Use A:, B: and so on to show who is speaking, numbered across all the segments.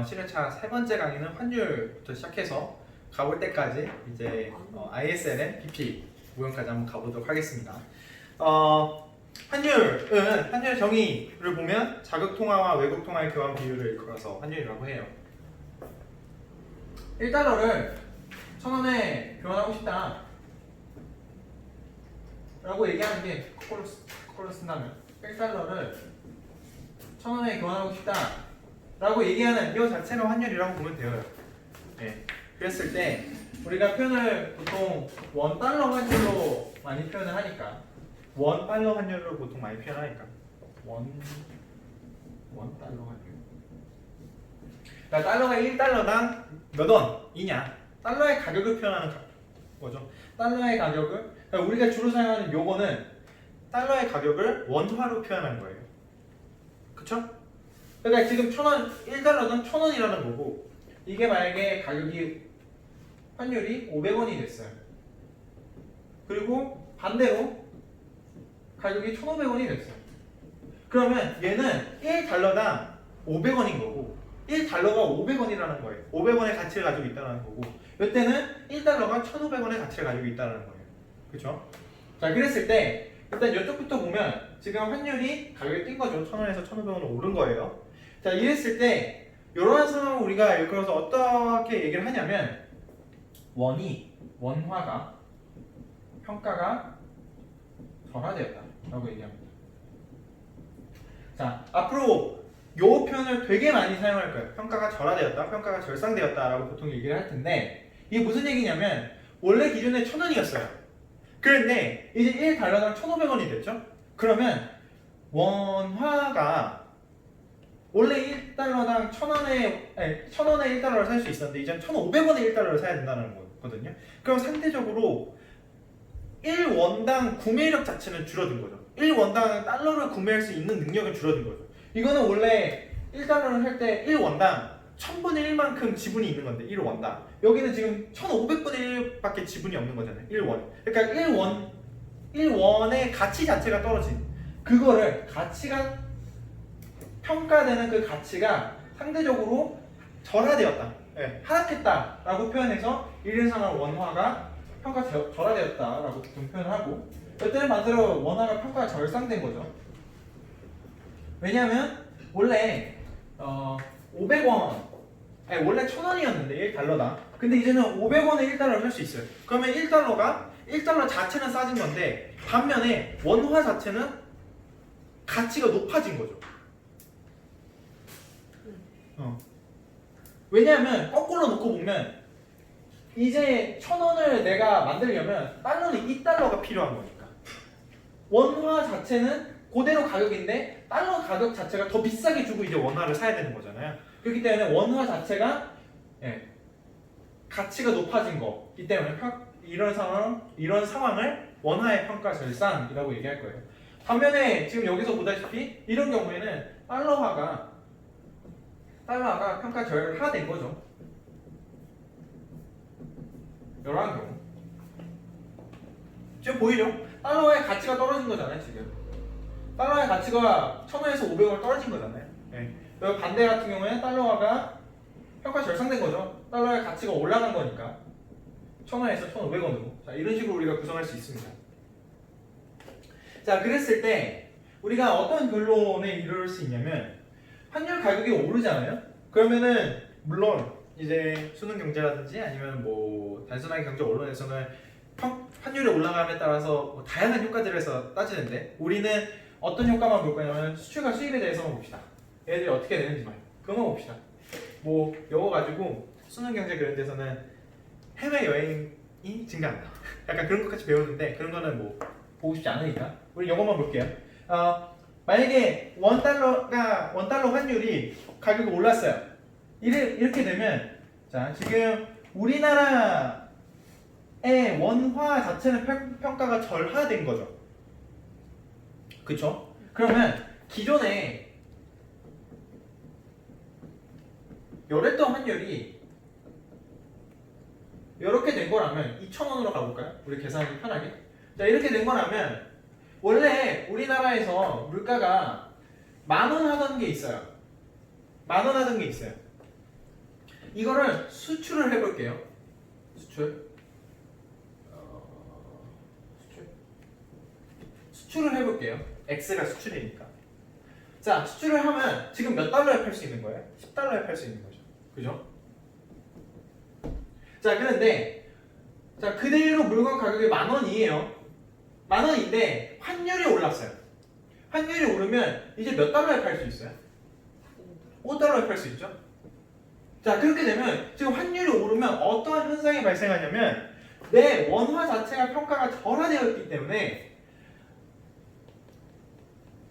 A: 실내차 세 번째 강의는 환율부터 시작해서 가볼 때까지 이제 ISLN, BP 무용까지 한번 가보도록 하겠습니다. 환율은 환율 정의를 보면 자국 통화와 외국 통화의 교환 비율을 일컬어서 환율이라고 해요. 1달러를 1,000원에 교환하고 싶다 라고 얘기하는 게 거꾸로 쓴다면 1달러를 1,000원에 교환하고 싶다 라고 얘기하는 이 자체가 환율이라고 보면 돼요. 네. 그랬을 때 우리가 표현을 보통 원달러 환율로 많이 표현을 하니까 원달러 환율로 보통 많이 표현하니까 원달러 환율. 그러니까 달러가 1달러당 몇 원이냐? 달러의 가격을 표현하는 거죠. 달러의 가격을 그러니까 우리가 주로 사용하는 요거는 달러의 가격을 원화로 표현한 거예요. 그쵸? 그러니까 지금 1,000원 1달러당 1,000원이라는 거고 이게 만약에 가격이 환율이 500원이 됐어요. 그리고 반대로 가격이 1,500원이 됐어요. 그러면 얘는 1달러당 500원인 거고 1달러가 500원이라는 거예요. 500원의 가치를 가지고 있다는 거고 이때는 1달러가 1,500원의 가치를 가지고 있다는 거예요. 그렇죠? 자, 그랬을 때 일단 이쪽부터 보면 지금 환율이 가격이 뛴 거죠. 1,000원에서 1,500원으로 오른 거예요. 자, 이랬을 때 이러한 상황을 우리가 일컬어서 어떻게 얘기를 하냐면 원화가 평가가 절하되었다라고 얘기합니다. 자, 앞으로 이 표현을 되게 많이 사용할 거예요. 평가가 절하되었다, 평가가 절상되었다라고 보통 얘기를 할 텐데 이게 무슨 얘기냐면 원래 기존에 1,000원이었어요. 그런데 이제 1달러당 1,500원이 됐죠? 그러면 원화가 원래 1달러당 1,000원에 1달러를 살 수 있었는데 이제 1,500원에 1달러를 사야 된다는 거거든요. 그럼 상대적으로 1원당 구매력 자체는 줄어든 거죠. 1원당 달러를 구매할 수 있는 능력은 줄어든 거죠. 이거는 원래 1달러를 할 때 1원당 1000분의 1만큼 지분이 있는 건데 1원당 여기는 지금 1500분의 1밖에 지분이 없는 거잖아요. 1원. 그러니까 1원의 가치 자체가 떨어진 그거를 가치가 평가되는 그 가치가 상대적으로 절하되었다, 네, 하락했다라고 표현해서 이래서는 원화가 평가 절하되었다라고 좀 표현하고 이때는 반대로 원화가 평가가 절상된 거죠. 왜냐하면 원래 500원 원래 1,000원이었는데 1달러당 근데 이제는 500원에 1달러를 살 수 있어요. 그러면 1달러 자체는 싸진 건데 반면에 원화 자체는 가치가 높아진 거죠. 왜냐하면 거꾸로 놓고 보면 이제 1,000원을 내가 만들려면 달러는 2달러가 필요한 거니까 원화 자체는 그대로 가격인데 달러 가격 자체가 더 비싸게 주고 이제 원화를 사야 되는 거잖아요. 그렇기 때문에 원화 자체가 가치가 높아진 거기 때문에 이런 상황을 원화의 평가 절상이라고 얘기할 거예요. 반면에 지금 여기서 보다시피 이런 경우에는 달러화가 평가 절하된 거죠. 이러한 경우 지금 보이죠? 달러의 가치가 떨어진 거잖아요. 지금 달러의 가치가 1,000원에서 500원 떨어진 거잖아요. 네. 반대 같은 경우에는 달러화가 평가 절상된 거죠. 달러의 가치가 올라간 거니까 1,000원에서 1,500원으로 자, 이런 식으로 우리가 구성할 수 있습니다. 자, 그랬을 때 우리가 어떤 결론에 이를 수 있냐면 환율 가격이 오르잖아요. 그러면은 물론 이제 수능 경제라든지 아니면 뭐 단순하게 경제 언론에서는 환율이 올라감에 따라서 뭐 다양한 효과들을 해서 따지는데 우리는 어떤 효과만 볼 거냐면 수출과 수입에 대해서만 봅시다. 얘들이 어떻게 되는지만 그것만 봅시다. 뭐 이거 가지고 수능 경제 그런 데서는 해외 여행이 증가한다. 약간 그런 것까지 배우는데 그런 거는 뭐 보고 싶지 않으니까 우리 이것만 볼게요. 만약에 원달러 환율이 가격이 올랐어요. 이렇게 되면 자, 지금 우리나라의 원화 자체는 평가가 절하된 거죠. 그쵸? 그러면 기존에 요랬던 환율이 이렇게 된 거라면 2,000원으로 가볼까요? 우리 계산하기 편하게. 자, 이렇게 된 거라면 원래 우리나라에서 물가가 10,000원 하던 게 있어요. 10,000원 하던 게 있어요. 이거를 수출을 해볼게요. 수출. 수출을 해볼게요. X가 수출이니까. 자, 수출을 하면 지금 몇 달러에 팔 수 있는 거예요? 10달러에 팔 수 있는 거죠. 그죠? 자, 그런데 자, 그대로 물건 가격이 10,000원이에요. 10,000원인데 환율이 올랐어요. 환율이 오르면 이제 몇 달러에 팔 수 있어요? 5달러에 팔 수 있죠? 자, 그렇게 되면 지금 환율이 오르면 어떠한 현상이 발생하냐면 내 원화 자체가 평가가 절하되어 있기 때문에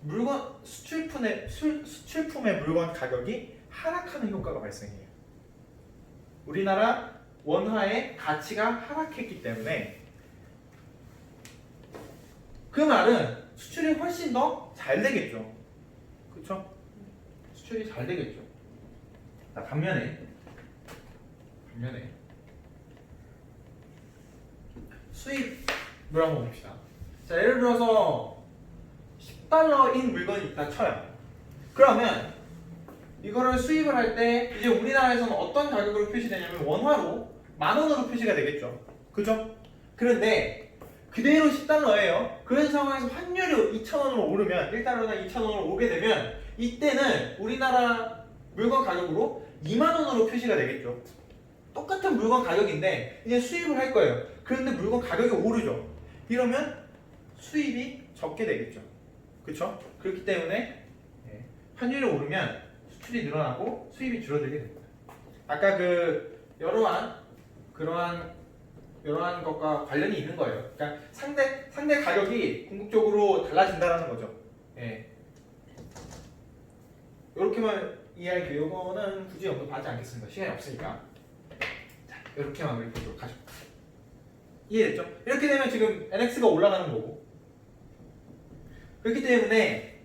A: 물건 수출품의 물건 가격이 하락하는 효과가 발생해요. 우리나라 원화의 가치가 하락했기 때문에 그 말은 수출이 훨씬 더 잘 되겠죠. 그렇죠? 수출이 잘 되겠죠. 자, 반면에 수입을 한번 봅시다. 자, 예를 들어서 10달러인 물건이 있다 쳐요. 그러면 이거를 수입을 할 때 이제 우리나라에서는 어떤 가격으로 표시되냐면 원화로 10,000원으로 표시가 되겠죠. 그죠? 그런데 그대로 10달러예요. 그런 상황에서 환율이 2,000원으로 오르면 1달러나 2,000원으로 오게 되면 이때는 우리나라 물건 가격으로 20,000원으로 표시가 되겠죠. 똑같은 물건 가격인데 이제 수입을 할 거예요. 그런데 물건 가격이 오르죠. 이러면 수입이 적게 되겠죠. 그렇죠? 그렇기 때문에 환율이 오르면 수출이 늘어나고 수입이 줄어들게 됩니다. 아까 그 이러한 것과 관련이 있는 거예요. 그러니까 상대 가격이 궁극적으로 달라진다라는 거죠. 예. 이렇게만 이해할게요. 이거는 굳이 언급하지 않겠습니다. 시간이 없으니까. 자, 이렇게만 읽도록 하죠. 이해됐죠? 이렇게 되면 지금 NX가 올라가는 거고. 그렇기 때문에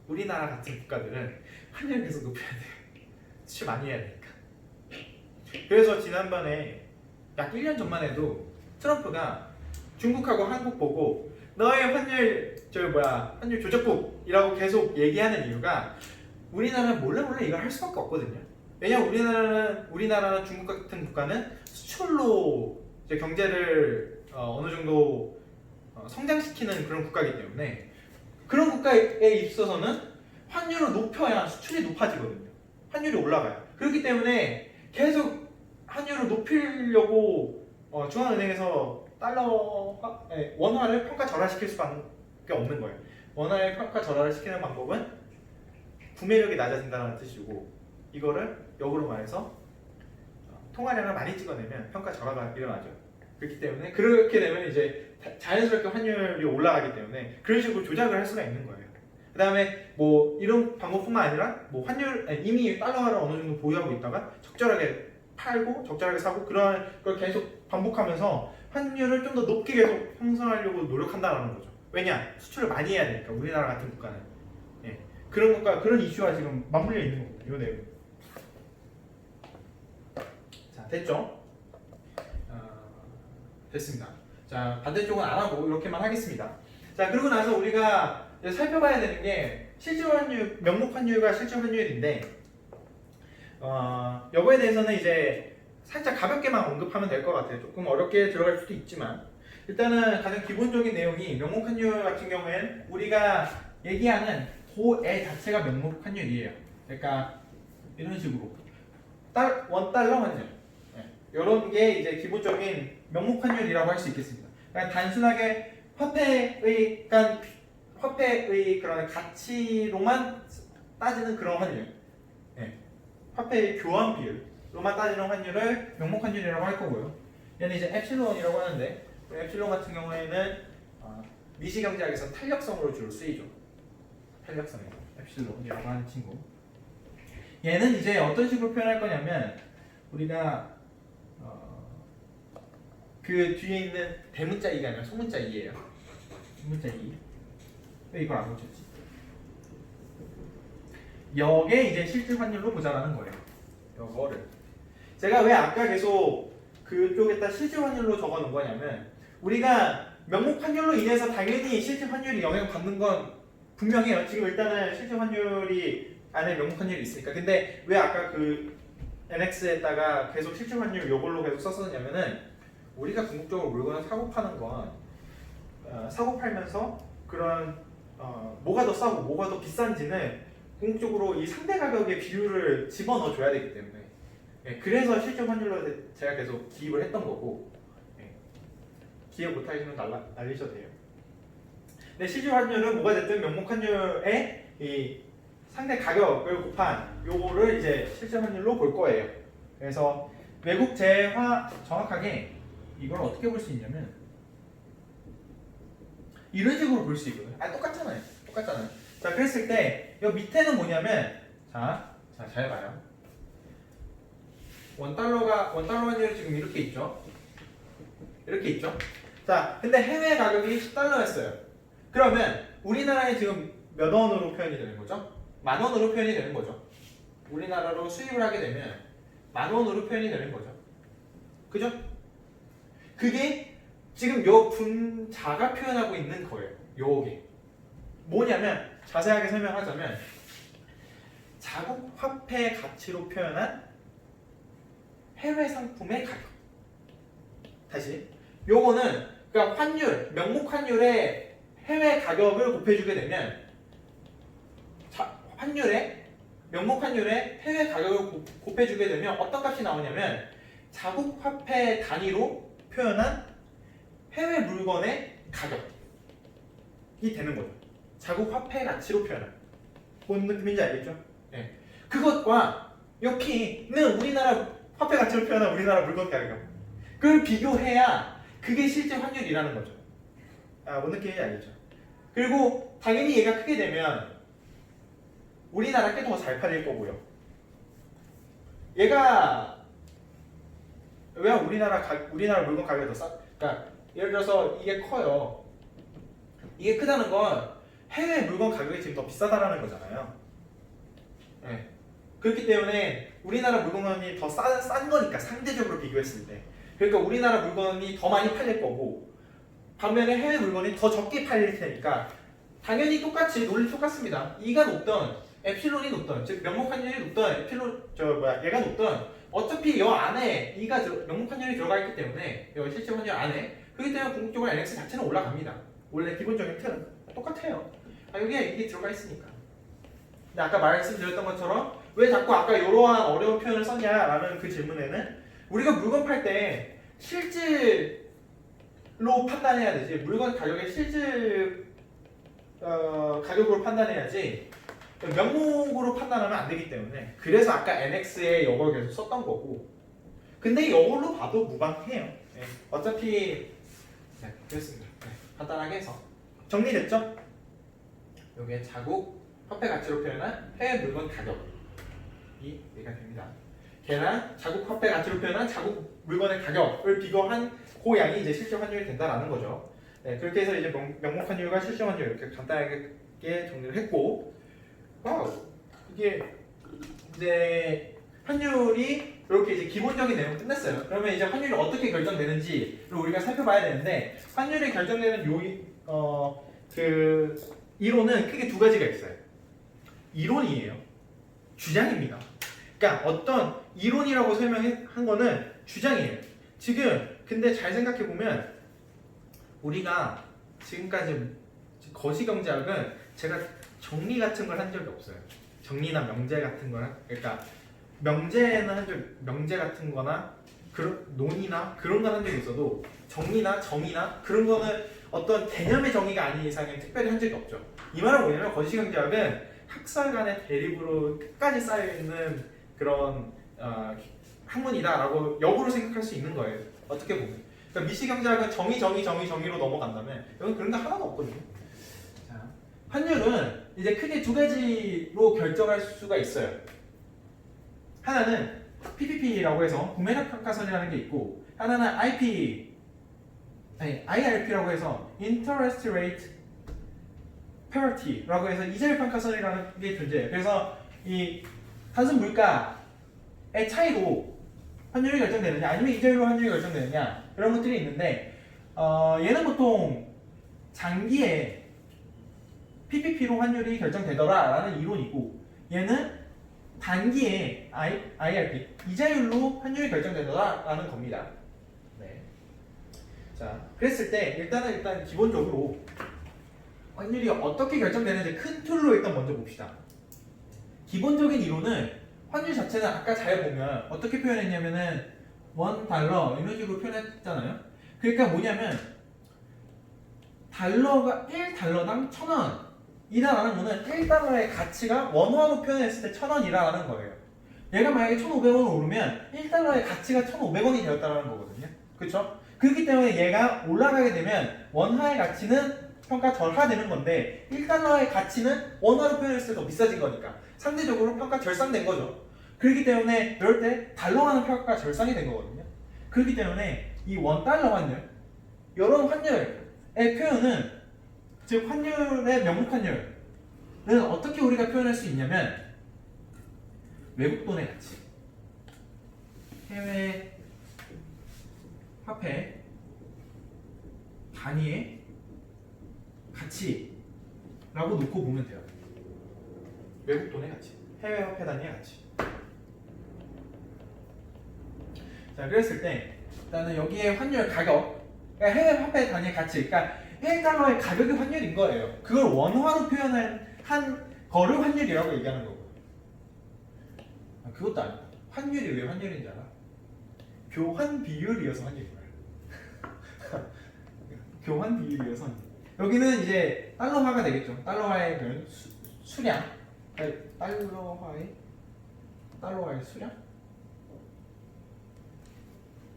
A: 우리나라 같은 국가들은 환율을 계속 높여야 돼요. 수출 많이 해야 되니까. 그래서 지난번에 약 1년 전만 해도 트럼프가 중국하고 한국 보고 너의 환율 환율 조작국이라고 계속 얘기하는 이유가 우리나라는 몰래 이걸 할 수밖에 없거든요. 왜냐면 우리나라는 중국 같은 국가는 수출로 이제 경제를 어느 정도 성장시키는 그런 국가이기 때문에 그런 국가에 있어서는 환율을 높여야 수출이 높아지거든요. 환율이 올라가요. 그렇기 때문에 계속 환율을 높이려고 중앙은행에서 원화를 평가 절하시킬 수밖에 없는 거예요. 원화의 평가 절하를 시키는 방법은 구매력이 낮아진다는 뜻이고 이거를 역으로 말해서 통화량을 많이 찍어내면 평가 절하가 일어나죠. 그렇기 때문에 그렇게 되면 이제 자연스럽게 환율이 올라가기 때문에 그런 식으로 조작을 할 수가 있는 거예요. 그 다음에 뭐 이런 방법뿐만 아니라 뭐 이미 달러화를 어느 정도 보유하고 있다가 적절하게 팔고 적절하게 사고 그런 걸 계속 반복하면서 환율을 좀 더 높게 계속 형성하려고 노력한다는 거죠. 왜냐? 수출을 많이 해야 되니까 우리나라 같은 국가는 그런 이슈와 지금 맞물려 있는 거고 이 내용. 자, 됐죠? 됐습니다. 자, 반대쪽은 안 하고 이렇게만 하겠습니다. 자, 그러고 나서 우리가 이제 살펴봐야 되는 게 실질 환율, 명목 환율과 실질 환율인데 이거에 대해서는 이제 살짝 가볍게만 언급하면 될 것 같아요. 조금 어렵게 들어갈 수도 있지만 일단은 가장 기본적인 내용이 명목 환율 같은 경우에는 우리가 얘기하는 고애 자체가 명목 환율이에요. 그러니까 이런 식으로 $1 환율 이런 게 이제 기본적인 명목 환율이라고 할 수 있겠습니다. 그러니까 단순하게 화폐의 그런 가치로만 따지는 그런 환율, 화폐의 교환 비율로만 따지는 환율을 명목 환율이라고 할 거고요. 얘는 이제 엡실론이라고 하는데 엡실론 같은 경우에는 미시 경제학에서 탄력성으로 주로 쓰이죠. 탄력성이죠. 엡실론이라고 하는 친구. 얘는 이제 어떤 식으로 표현할 거냐면 우리가 그 뒤에 있는 대문자 2가 아니라 소문자 2예요. 소문자 2. 왜 이걸 안 고쳤지? 여게 이제 실질 환율로 보자라는 거예요. 요거를 제가 왜 아까 계속 그쪽에다 실질 환율로 적어 놓은 거냐면 우리가 명목 환율로 인해서 당연히 실질 환율이 영향을 받는 건 분명해요. 지금 일단은 실질 환율이 안에 명목 환율이 있으니까. 근데 왜 아까 그 NX에다가 계속 실질 환율 요걸로 계속 썼었냐면은 우리가 궁극적으로 물건을 사고 파는 건 사고 팔면서 그런 뭐가 더 싸고 뭐가 더 비싼지는 궁극적으로 이 상대 가격의 비율을 집어넣어 줘야 되기 때문에 그래서 실질 환율로 제가 계속 기입을 했던 거고 기입 못하시면 날리셔도 돼요. 근데 실질 환율은 뭐가 됐든 명목 환율의 이 상대 가격을 곱한 요거를 이제 실질 환율로 볼 거예요. 그래서 외국 재화 정확하게 이걸 어떻게 볼 수 있냐면 이런 식으로 볼 수 있거든요. 똑같잖아요. 똑같잖아요. 자, 그랬을 때 이 밑에는 뭐냐면 자, 잘 봐요. 원달러 환율이 지금 이렇게 있죠. 이렇게 있죠. 자, 근데 해외 가격이 10달러였어요. 그러면 우리나라에 지금 몇 원으로 표현이 되는 거죠? 만 원으로 표현이 되는 거죠. 우리나라로 수입을 하게 되면 만 원으로 표현이 되는 거죠. 그죠? 그게 지금 요 분자가 표현하고 있는 거예요. 요게 뭐냐면 자세하게 설명하자면 자국 화폐 가치로 표현한 해외 상품의 가격. 다시 요거는 그러니까 환율, 명목 환율의 해외 가격을 곱해주게 되면 명목 환율의 해외 가격을 곱해주게 되면 어떤 값이 나오냐면 자국 화폐 단위로 표현한 해외 물건의 가격이 되는 거죠. 자국 화폐 가치로 표현한. 뭔 느낌인지 알겠죠? 네. 그것과 여기는 우리나라 화폐 가치로 표현한 우리나라 물건 가격. 그걸 비교해야 그게 실제 환율이라는 거죠. 뭔 느낌인지 알겠죠? 그리고 당연히 얘가 크게 되면 우리나라 게 더 잘 팔릴 거고요. 얘가 왜 우리나라 물건 가격이 더 싸? 그러니까 예를 들어서 이게 커요. 이게 크다는 건 해외 물건 가격이 지금 더 비싸다라는 거잖아요. 네. 그렇기 때문에 우리나라 물건이 더 싼 거니까 상대적으로 비교했을 때. 그러니까 우리나라 물건이 더 많이 팔릴 거고 반면에 해외 물건이 더 적게 팔릴 테니까 당연히 똑같이 논리 똑같습니다. E가 높던 엡실론이 높던 즉 명목 환율이 높던 얘가 높던 어차피 여 안에 E가 명목 환율이 들어가 있기 때문에 여 실제 환율 안에 그렇기 때문에 궁극적으로 NX 자체는 올라갑니다. 원래 기본적인 틀은 똑같아요. 여기에 이게 들어가 있으니까. 근데 아까 말씀드렸던 것처럼 왜 자꾸 아까 이러한 어려운 표현을 썼냐라는 그 질문에는 우리가 물건 팔 때 실질로 판단해야 되지 물건 가격의 실질 가격으로 판단해야지 명목으로 판단하면 안 되기 때문에 그래서 아까 NX에 이걸 계속 썼던 거고 근데 이걸로 봐도 무방해요. 네. 어차피 그렇습니다. 간단하게 해서 정리됐죠? 여기에 자국 화폐 가치로 표현한 해외 물건 가격이 얘가 됩니다. 걔랑 자국 화폐 가치로 표현한 자국 물건의 가격을 비교한 그 양이 이제 실질 환율이 된다라는 거죠. 네, 그렇게 해서 이제 명목 환율과 실질 환율 이렇게 간단하게 정리를 했고, 이게 이제 환율이 이렇게 이제 기본적인 내용 끝냈어요. 그러면 이제 환율이 어떻게 결정되는지를 우리가 살펴봐야 되는데 환율이 결정되는 그 이론은 크게 두 가지가 있어요. 이론이에요. 주장입니다. 그러니까 어떤 이론이라고 설명한 거는 주장이에요. 지금 근데 잘 생각해 보면 우리가 지금까지 거시경제학은 제가 정리 같은 걸 한 적이 없어요. 정리나 명제 같은 거나 그러니까 명제는 한 적 명제 같은 거나 그런 논의나 그런 건 한 적이 있어도 정리나 정의나 그런 거는 어떤 개념의 정의가 아닌 이상은 특별히 한 적이 없죠. 이 말은 뭐냐면 거시경제학은 학설 간의 대립으로 끝까지 쌓여있는 그런 학문이다라고 역으로 생각할 수 있는 거예요. 어떻게 보면. 그러니까 미시경제학은 정의로 넘어간다면 여기 그런 거 하나도 없거든요. 자, 환율은 이제 크게 두 가지로 결정할 수가 있어요. 하나는 PPP라고 해서 구매력 평가선이라는 게 있고 하나는 IRP라고 해서 Interest Rate Parity라고 해서 이자율 평가선이라는 게 존재해요. 그래서 이 단순 물가의 차이로 환율이 결정되느냐 아니면 이자율로 환율이 결정되느냐 이런 것들이 있는데 얘는 보통 장기에 PPP로 환율이 결정되더라라는 이론이고 얘는 단기에 IRP 이자율로 환율이 결정된다라는 겁니다. 네. 자, 그랬을 때 일단 기본적으로 환율이 어떻게 결정되는지 큰 틀로 일단 먼저 봅시다. 기본적인 이론은 환율 자체는 아까 잘 보면 어떻게 표현했냐면은 $1 이런 식으로 표현했잖아요. 그러니까 뭐냐면 달러가 1달러당 1,000원이라는 거는 1달러의 가치가 원화로 표현했을 때 1,000원이라는 거예요. 얘가 만약에 1,500원으로 오르면 1달러의 가치가 1,500원이 되었다는 거거든요. 그렇죠? 그렇기 때문에 얘가 올라가게 되면 원화의 가치는 평가 절하되는 건데 1달러의 가치는 원화로 표현했을 때 더 비싸진 거니까 상대적으로 평가 절상된 거죠. 그렇기 때문에 이럴 때 달러라는 평가가 절상이 된 거거든요. 그렇기 때문에 이 $1 환율 이런 환율의 표현은 즉 환율의 명목 환율은 어떻게 우리가 표현할 수 있냐면 외국 돈의 가치 해외 화폐 단위의 가치라고 놓고 보면 돼요. 외국 돈의 가치, 해외 화폐 단위의 가치. 자, 그랬을 때 일단은 여기에 환율 가격, 그러니까 해외 화폐 단위의 가치, 그러니까 1달러의 가격이 환율인 거예요. 그걸 원화로 표현한 거를 환율이라고 얘기하는 거고요. 그것도 아니야. 환율이 왜 환율인지 알아? 교환 비율이어서 환율인 거야. 교환 비율이어서 환율. 여기는 이제 달러화가 되겠죠. 달러화의 그런 수량, 달러화의 수량,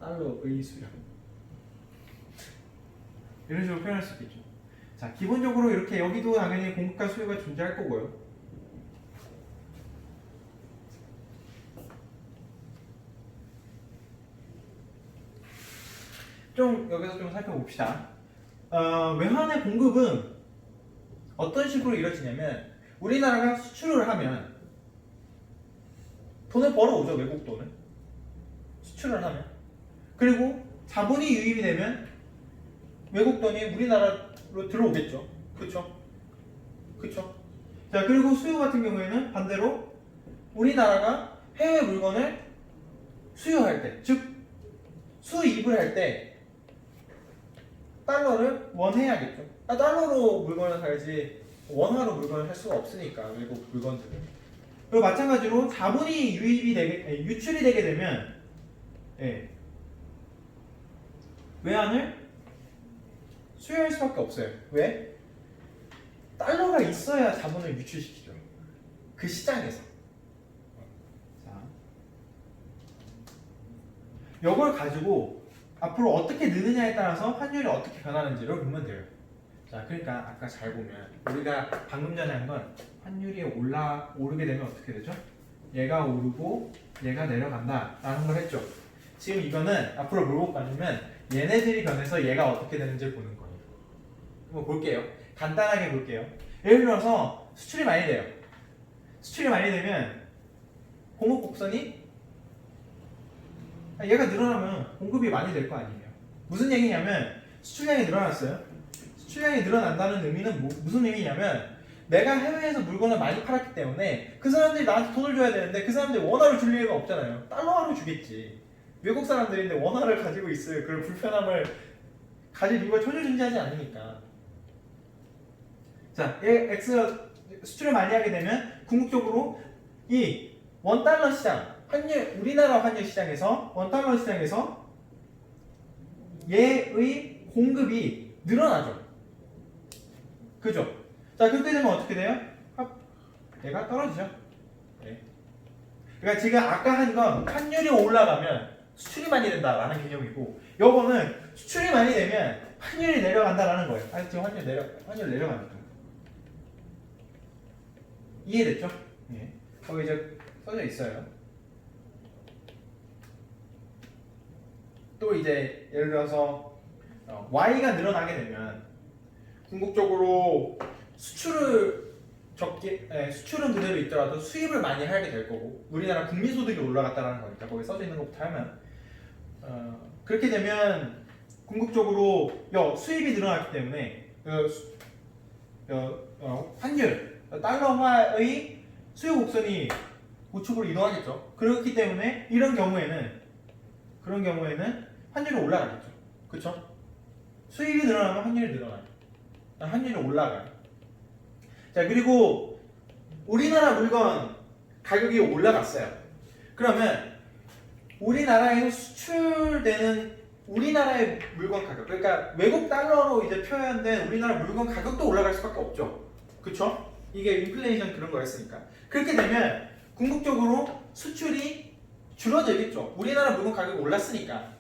A: 달러의 수량. 이런 식으로 표현할 수 있겠죠. 자, 기본적으로 이렇게 여기도 당연히 공급과 수요가 존재할 거고요. 좀 여기서 좀 살펴봅시다. 외환의 공급은 어떤 식으로 이루어지냐면 우리나라가 수출을 하면 돈을 벌어오죠. 외국 돈을 수출을 하면 그리고 자본이 유입이 되면 외국 돈이 우리나라로 들어오겠죠. 그렇죠? 그렇죠? 자, 그리고 수요 같은 경우에는 반대로 우리나라가 해외 물건을 수요할 때, 즉 수입을 할 때 달러를 원해야겠죠. 달러로 물건을 사야지 원화로 물건을 살 수가 없으니까 외국 물건들은. 그리고 마찬가지로 자본이 유출이 되게 되면 외환을 수요할 수밖에 없어요. 왜? 달러가 있어야 자본을 유출시키죠. 그 시장에서. 자, 이걸 가지고 앞으로 어떻게 느느냐에 따라서 환율이 어떻게 변하는지를 보면 돼요. 자, 그러니까 아까 잘 보면 우리가 방금 전에 한 건 환율이 오르게 되면 어떻게 되죠? 얘가 오르고 얘가 내려간다 라는 걸 했죠. 지금 이거는 앞으로 뭘 볼 거냐면 얘네들이 변해서 얘가 어떻게 되는지 보는 거예요. 한번 볼게요. 간단하게 볼게요. 예를 들어서 수출이 많이 돼요. 수출이 많이 되면 공급 곡선이 얘가 늘어나면 공급이 많이 될 거 아니에요. 무슨 얘기냐면 수출량이 늘어났어요. 수출량이 늘어난다는 의미는 무슨 의미냐면 내가 해외에서 물건을 많이 팔았기 때문에 그 사람들이 나한테 돈을 줘야 되는데 그 사람들이 원화를 줄 리가 없잖아요. 달러로 주겠지. 외국 사람들인데 원화를 가지고 있을 그런 불편함을 가질 이유가 전혀 존재하지 않으니까. 자, X가 수출을 많이 하게 되면 궁극적으로 이 $1 시장, 우리나라 환율 시장에서 $1 시장에서 얘의 공급이 늘어나죠. 그죠? 자, 그렇게 되면 어떻게 돼요? 얘가 떨어지죠. 네. 그러니까 지금 아까 한 건 환율이 올라가면 수출이 많이 된다라는 개념이고, 요거는 수출이 많이 되면 환율이 내려간다라는 거예요. 지금 환율 내려가니까. 이해됐죠? 네. 거기 이제 써져 있어요. 또 이제 예를 들어서 Y가 늘어나게 되면 궁극적으로 수출은 그대로 있더라도 수입을 많이 하게 될 거고 우리나라 국민소득이 올라갔다는 거니까 거기 써져 있는 것부터 하면 그렇게 되면 궁극적으로 수입이 늘어났기 때문에 환율 달러화의 수요 곡선이 우측으로 이동하겠죠. 그렇기 때문에 그런 경우에는 환율이 올라가겠죠. 그쵸? 수입이 늘어나면 환율이 늘어나요. 환율이 올라가요. 자, 그리고 우리나라 물건 가격이 올라갔어요. 그러면 우리나라에서 수출되는 우리나라의 물건 가격, 그러니까 외국 달러로 이제 표현된 우리나라 물건 가격도 올라갈 수밖에 없죠. 그쵸? 이게 인플레이션 그런 거였으니까. 그렇게 되면 궁극적으로 수출이 줄어들겠죠. 우리나라 물건 가격이 올랐으니까.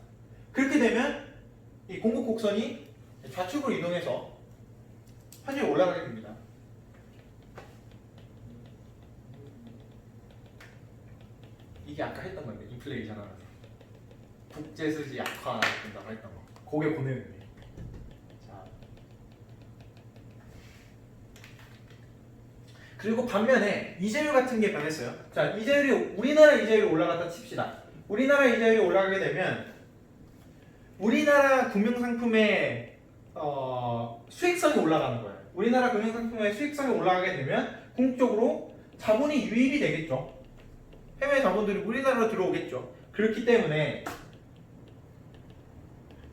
A: 그렇게 되면 이 공급 곡선이 좌측으로 이동해서 환율이 올라가게 됩니다. 이게 아까 했던 건데, 인플레이션 하면서 국제수지 약화된다고 했던 거. 그게 보는 의미. 자, 그리고 반면에 이자율 같은 게 변했어요. 자, 이자율이 우리나라 이자율이 올라갔다 칩시다. 우리나라 이자율이 올라가게 되면 우리나라 금융상품의 수익성이 올라가는 거예요. 우리나라 금융상품의 수익성이 올라가게 되면 궁극적으로 자본이 유입이 되겠죠. 해외 자본들이 우리나라로 들어오겠죠. 그렇기 때문에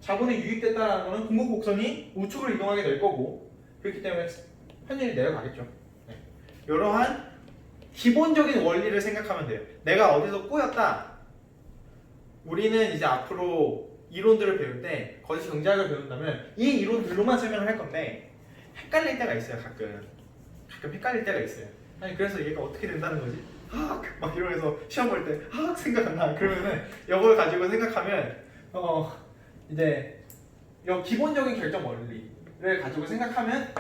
A: 자본이 유입됐다는 것은 공급 곡선이 우측으로 이동하게 될 거고, 그렇기 때문에 환율이 내려가겠죠. 네. 이러한 기본적인 원리를 생각하면 돼요. 내가 어디서 꼬였다. 우리는 이제 앞으로 이론들을 배울 때 거시 경제학을 배운다면 이 이론들로만 설명을 할 건데 헷갈릴 때가 있어요. 가끔 헷갈릴 때가 있어요. 아니 그래서 얘가 어떻게 된다는 거지? 막 이러면서 시험 볼 때 생각 안 나. 그러면은 이걸 가지고 생각하면 이제 이 기본적인 결정 원리를 가지고 생각하면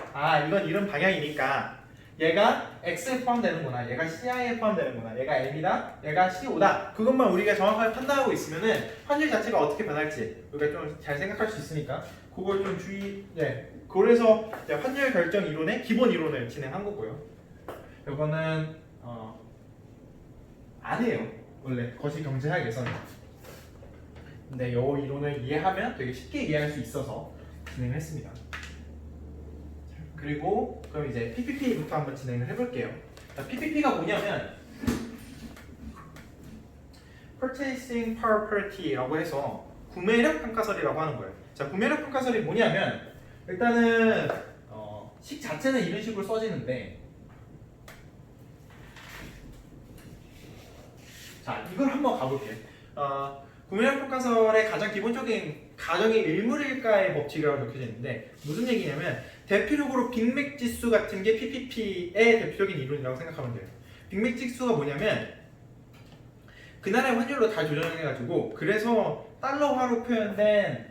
A: 이건 이런 방향이니까 얘가 X에 포함되는구나, 얘가 CI에 포함되는구나, 얘가 M이다, 얘가 CO 다. 그것만 우리가 정확하게 판단하고 있으면은 환율 자체가 어떻게 변할지 우리가 좀 잘 생각할 수 있으니까 그걸 좀 그래서 환율 결정 이론의 기본 이론을 진행한 거고요. 이거는 안 해요. 원래 거시 경제학에서는. 근데 이 이론을 이해하면 되게 쉽게 이해할 수 있어서 진행을 했습니다. 그리고 그럼 이제 PPP부터 한번 진행을 해볼게요. 자, PPP가 뭐냐면 Purchasing Power Parity라고 해서 구매력 평가설이라고 하는 거예요. 자, 구매력 평가설이 뭐냐면 일단은 식 자체는 이런 식으로 써지는데, 자, 이걸 한번 가볼게요. 구매력 평가설의 가장 기본적인 가정이 일물일가의 법칙이라고 적혀져 있는데 무슨 얘기냐면 대표적으로 빅맥 지수 같은 게 PPP의 대표적인 이론이라고 생각하면 돼요. 빅맥 지수가 뭐냐면 그 나라의 환율로 다 조정해가지고 그래서 달러화로 표현된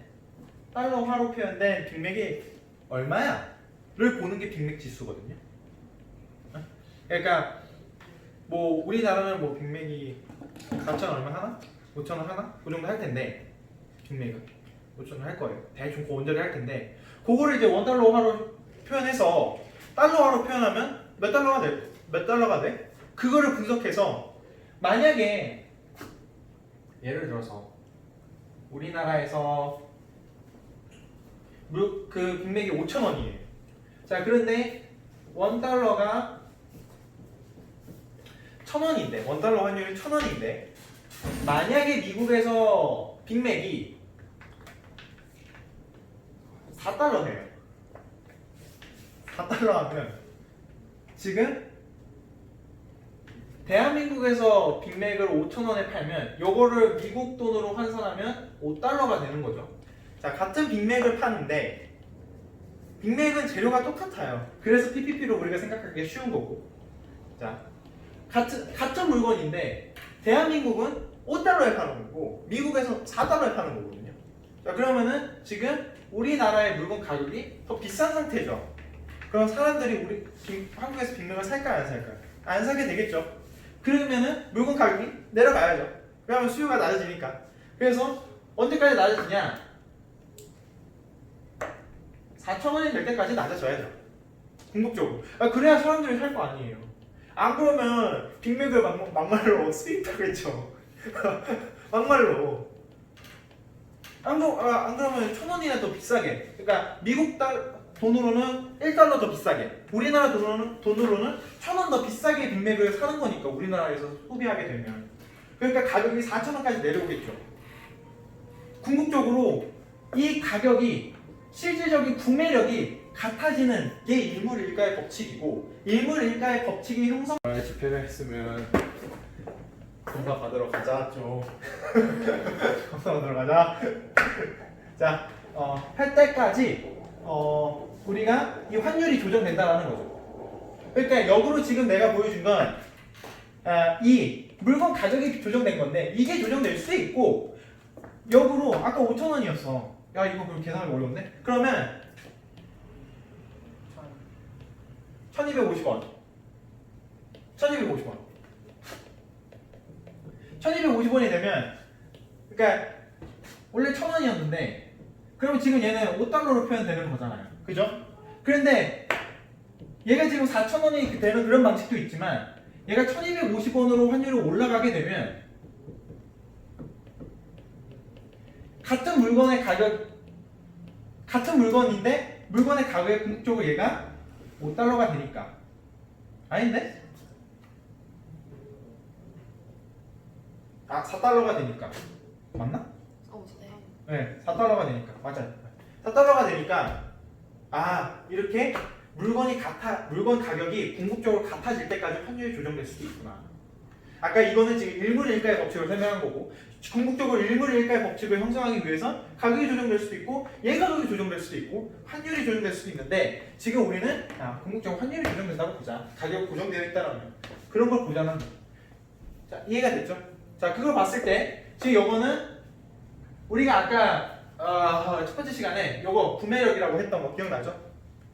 A: 빅맥이 얼마야? 를 보는 게 빅맥 지수거든요. 그러니까 뭐 우리나라는 뭐 빅맥이 4,000 얼마 하나? 5,000원 하나? 그 정도 할 텐데 빅맥은 5,000원 할 거예요. 대충 그 원자리 할 텐데 그거를 이제 원달러화로 표현해서 달러화로 표현하면 몇 달러가 돼? 그거를 분석해서 만약에 예를 들어서 우리나라에서 그 빅맥이 5,000원이에요. 자, 그런데 원달러가 1,000원인데 원달러 환율이 1,000원인데 만약에 미국에서 빅맥이 4달러네요. 4달러 하면 지금 대한민국에서 빅맥을 5,000원에 팔면 요거를 미국 돈으로 환산하면 5달러가 되는 거죠. 자, 같은 빅맥을 파는데 빅맥은 재료가 똑같아요. 그래서 PPP로 우리가 생각하기 쉬운 거고. 자, 같은 물건인데 대한민국은 5달러에 파는 거고 미국에서 4달러에 파는 거거든요. 자, 그러면은 지금 우리나라의 물건 가격이 더 비싼 상태죠. 그럼 사람들이 한국에서 빅맥을 살까요, 안 살까요? 안 사게 되겠죠. 그러면은 물건 가격이 내려가야죠. 왜냐하면 수요가 낮아지니까. 그래서 언제까지 낮아지냐? 4,000원이 될 때까지 낮아져야죠. 궁극적으로. 그래야 사람들이 살 거 아니에요. 안 그러면 빅맥을 막말로 수입하겠죠. 막말로. 안 그러면 1,000원이나 더 비싸게. 그러니까 미국 돈으로는 1달러 더 비싸게, 우리나라 돈으로는 1,000원 더 비싸게 빅맥을 사는 거니까 우리나라에서 소비하게 되면 그러니까 가격이 4,000원까지 내려오겠죠. 궁극적으로 이 가격이 실질적인 구매력이 같아지는 게 일물일가의 법칙이고 일물일가의 법칙이 형성 집회를 했으면 검사 받으러 가자 좀 검사 받으러 가자 자 할 때까지 우리가 이 환율이 조정된다라는 거죠. 그러니까 역으로 지금 내가 보여준 건 이 물건 가격이 조정된 건데 이게 조정될 수 있고 역으로 아까 5,000원이었어. 야 이거 그럼 계산하기 어려운데? 그러면 1250원 1250원 1250원이 되면 그러니까 원래 1,000원이었는데 그러면 지금 얘는 5달러로 표현되는 거잖아요. 그죠? 그런데 얘가 지금 4,000원이 되는 그런 방식도 있지만 얘가 1250원으로 환율이 올라가게 되면 같은 물건의 가격 같은 물건인데 물건의 가격의 궁극적으로 얘가 5달러가 되니까 아닌데? 4달러가 되니까 맞나? 네, 4달러가 되니까 맞아요. 4달러가 되니까 이렇게 물건 가격이 궁극적으로 같아질 때까지 환율이 조정될 수도 있구나. 아까 이거는 지금 일물일가의 법칙을 설명한 거고 궁극적으로 일물일가의 법칙을 형성하기 위해서 가격이 조정될 수도 있고 얘 가격이 조정될 수도 있고 환율이 조정될 수도 있는데 지금 우리는 궁극적으로 환율이 조정된다고 보자. 가격이 고정되어 있다라면 그런 걸 보자는 거죠. 자 이해가 됐죠? 자 그걸 봤을 때 지금 이거는 우리가 아까 첫 번째 시간에 요거 구매력이라고 했던 거 기억나죠?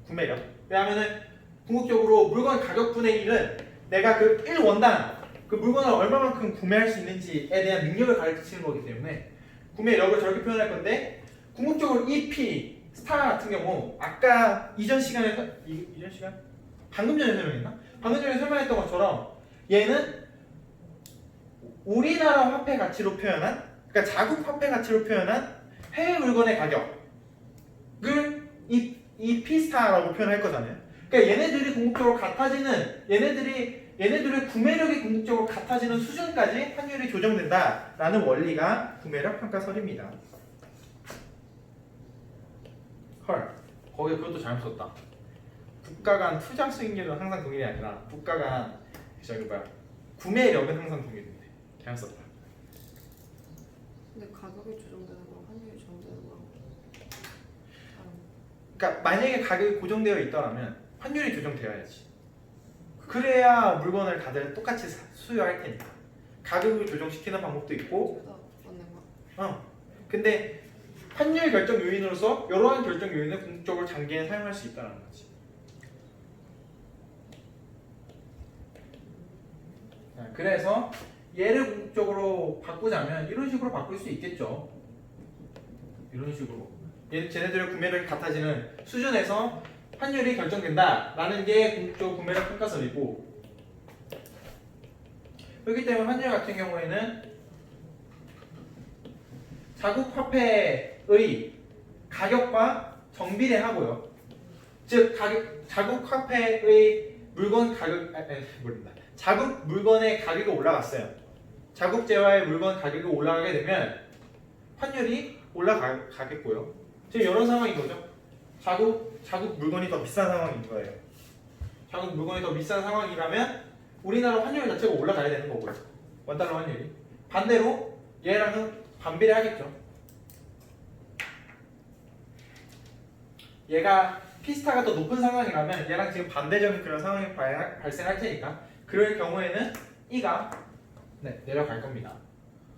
A: 구매력. 왜냐하면은 궁극적으로 물건 가격분의 1은 내가 그 1원당 그 물건을 얼마만큼 구매할 수 있는지에 대한 능력을 가르치는 거기 때문에 구매력을 저렇게 표현할 건데 궁극적으로 EP 스타 같은 경우 아까 이전 시간? 방금 전에 설명했나? 방금 전에 설명했던 것처럼 얘는 우리나라 화폐 가치로 표현한 그러니까 자국 화폐 가치로 표현한 해외 물건의 가격을 이 P스타라고 표현할 거잖아요. 그러니까 얘네들이 궁극적으로 같아지는 얘네들의 구매력이 궁극적으로 같아지는 수준까지 환율이 조정된다라는 원리가 구매력 평가설입니다. 헐, 거기 그것도 잘못 썼다. 국가 간 투자 수익률은 항상 동일이 아니라 국가 간 구매력은 항상 동일인데 잘못 썼다.
B: 근데 가격이 조정되는 거랑 환율이 조정되는 거랑
A: 그러니까 만약에 가격이 고정되어 있더라면 환율이 조정되어야지. 그래야 물건을 다들 똑같이 수요할 테니까. 가격을 조정시키는 방법도 있고.
B: 맞는 거야?
A: 근데 환율 결정 요인으로서 이러한 결정 요인을 궁극적으로 장기에 사용할 수 있다는 거지. 그래서 얘를 궁극적으로 바꾸자면 이런 식으로 바꿀 수 있겠죠. 이런 식으로. 쟤네들의 구매력이 같아지는 수준에서 환율이 결정된다라는 게 궁극적으로 구매력 평가설이고 그렇기 때문에 환율 같은 경우에는 자국 화폐의 가격과 정비례하고요. 즉 자국 화폐의 물건 가격 자국 물건의 가격이 올라갔어요. 자국 재화의 물건 가격이 올라가게 되면 환율이 올라가겠고요. 지금 이런 상황인 거죠. 자국 물건이 더 비싼 상황인 거예요. 자국 물건이 더 비싼 상황이라면 우리나라 환율 자체가 올라가야 되는 거고요. 원달러 환율이. 반대로 얘랑은 반비례하겠죠. 얘가 P스타가 더 높은 상황이라면 얘랑 지금 반대적인 그런 상황이 발생할 테니까 그럴 경우에는 E가 내려갈 겁니다.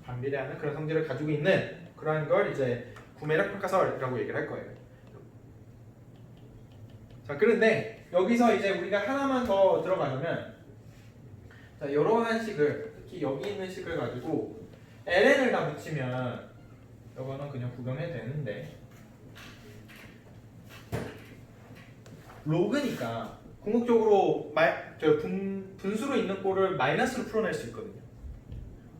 A: 반비례하는 그런 성질을 가지고 있는 그러한 걸 이제 구매력 평가설이라고 얘기를 할 거예요. 자, 그런데 여기서 이제 우리가 하나만 더 들어가려면 자, 이러한 식을 특히 여기 있는 식을 가지고 ln을 다 붙이면 이거는 그냥 구경해도 되는데 로그니까 궁극적으로 분수로 있는 꼴을 마이너스로 풀어낼 수 있거든요.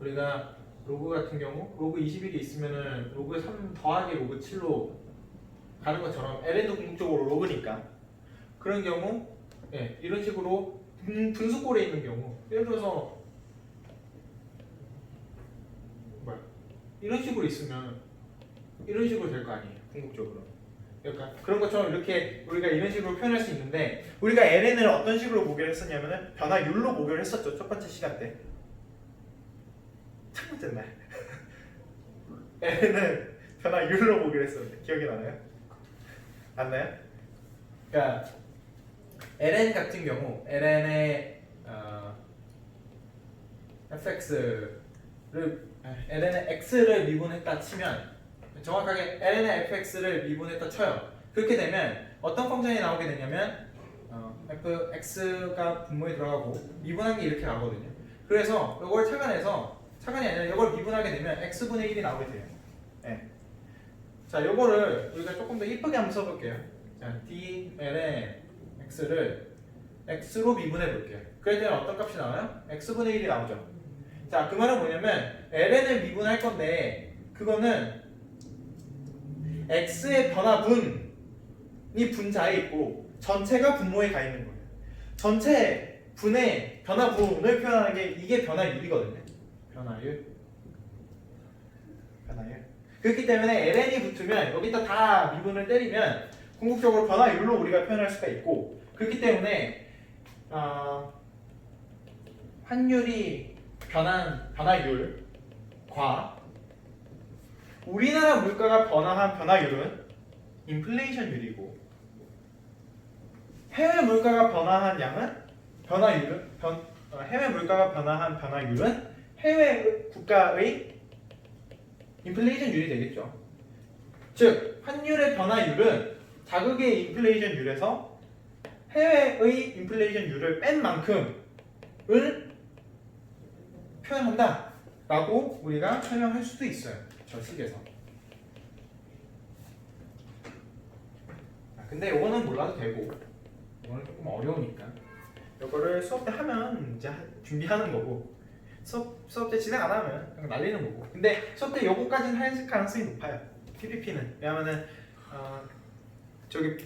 A: 우리가 로그 같은 경우 로그 21이 있으면은 로그 3 더하기 로그 7로 가는 것처럼 ln도 궁극적으로 로그니까 그런 경우 이런 식으로 분수꼴에 있는 경우 예를 들어서 뭐야 이런 식으로 있으면 이런 식으로 될 거 아니에요 궁극적으로. 그러니까 그런 것처럼 이렇게 우리가 이런 식으로 표현할 수 있는데 우리가 ln을 어떤 식으로 보기로 했었냐면은 변화율로 보기로 했었죠 첫 번째 시간 때. 첫 번째 날 ln은 변화율로 보기로 했었는데 기억이 나나요? 안 나요? 그러니까 ln 같은 경우 ln의 fx를 ln의 x를 미분했다 치면 정확하게 ln의 fx를 미분했다 쳐요. 그렇게 되면 어떤 펑션이 나오게 되냐면 fx가 분모에 들어가고 미분한 게 이렇게 나오거든요. 그래서 이걸 착안해서 착안이 아니라 이걸 미분하게 되면 x분의 1이 나오게 돼요. 네. 자, 요거를 우리가 조금 더 이쁘게 한번 써볼게요. 자, d ln x를 x로 미분해 볼게요. 그랬더니 어떤 값이 나와요? x분의 1이 나오죠. 자, 그 말은 뭐냐면 ln을 미분할 건데 그거는 x의 변화분이 분자에 있고 전체가 분모에 가 있는 거예요. 전체 분의 변화분을 표현하는 게 이게 변화율이거든요. 변화율. 그렇기 때문에 ln이 붙으면 여기다 다 미분을 때리면 궁극적으로 변화율로 우리가 표현할 수가 있고 그렇기 때문에 환율이 변한 변화율과 우리나라 물가가 변화한 변화율은 인플레이션율이고 해외 물가가 변화한 양은 해외 물가가 변화한 변화율은 해외 국가의 인플레이션율이 되겠죠. 즉 환율의 변화율은 자국의 인플레이션율에서 해외의 인플레이션율을 뺀 만큼을 표현한다 라고 우리가 설명할 수도 있어요. 저 식에서. 근데 이거는 몰라도 되고 이거는 조금 어려우니까 이거를 수업 때 하면 이제 준비하는 거고 수업 때 진행 안 하면 그냥 날리는 거고. 근데 수업 때 요거까지는 할 가능성이 높아요. PPP는 왜냐면은 저기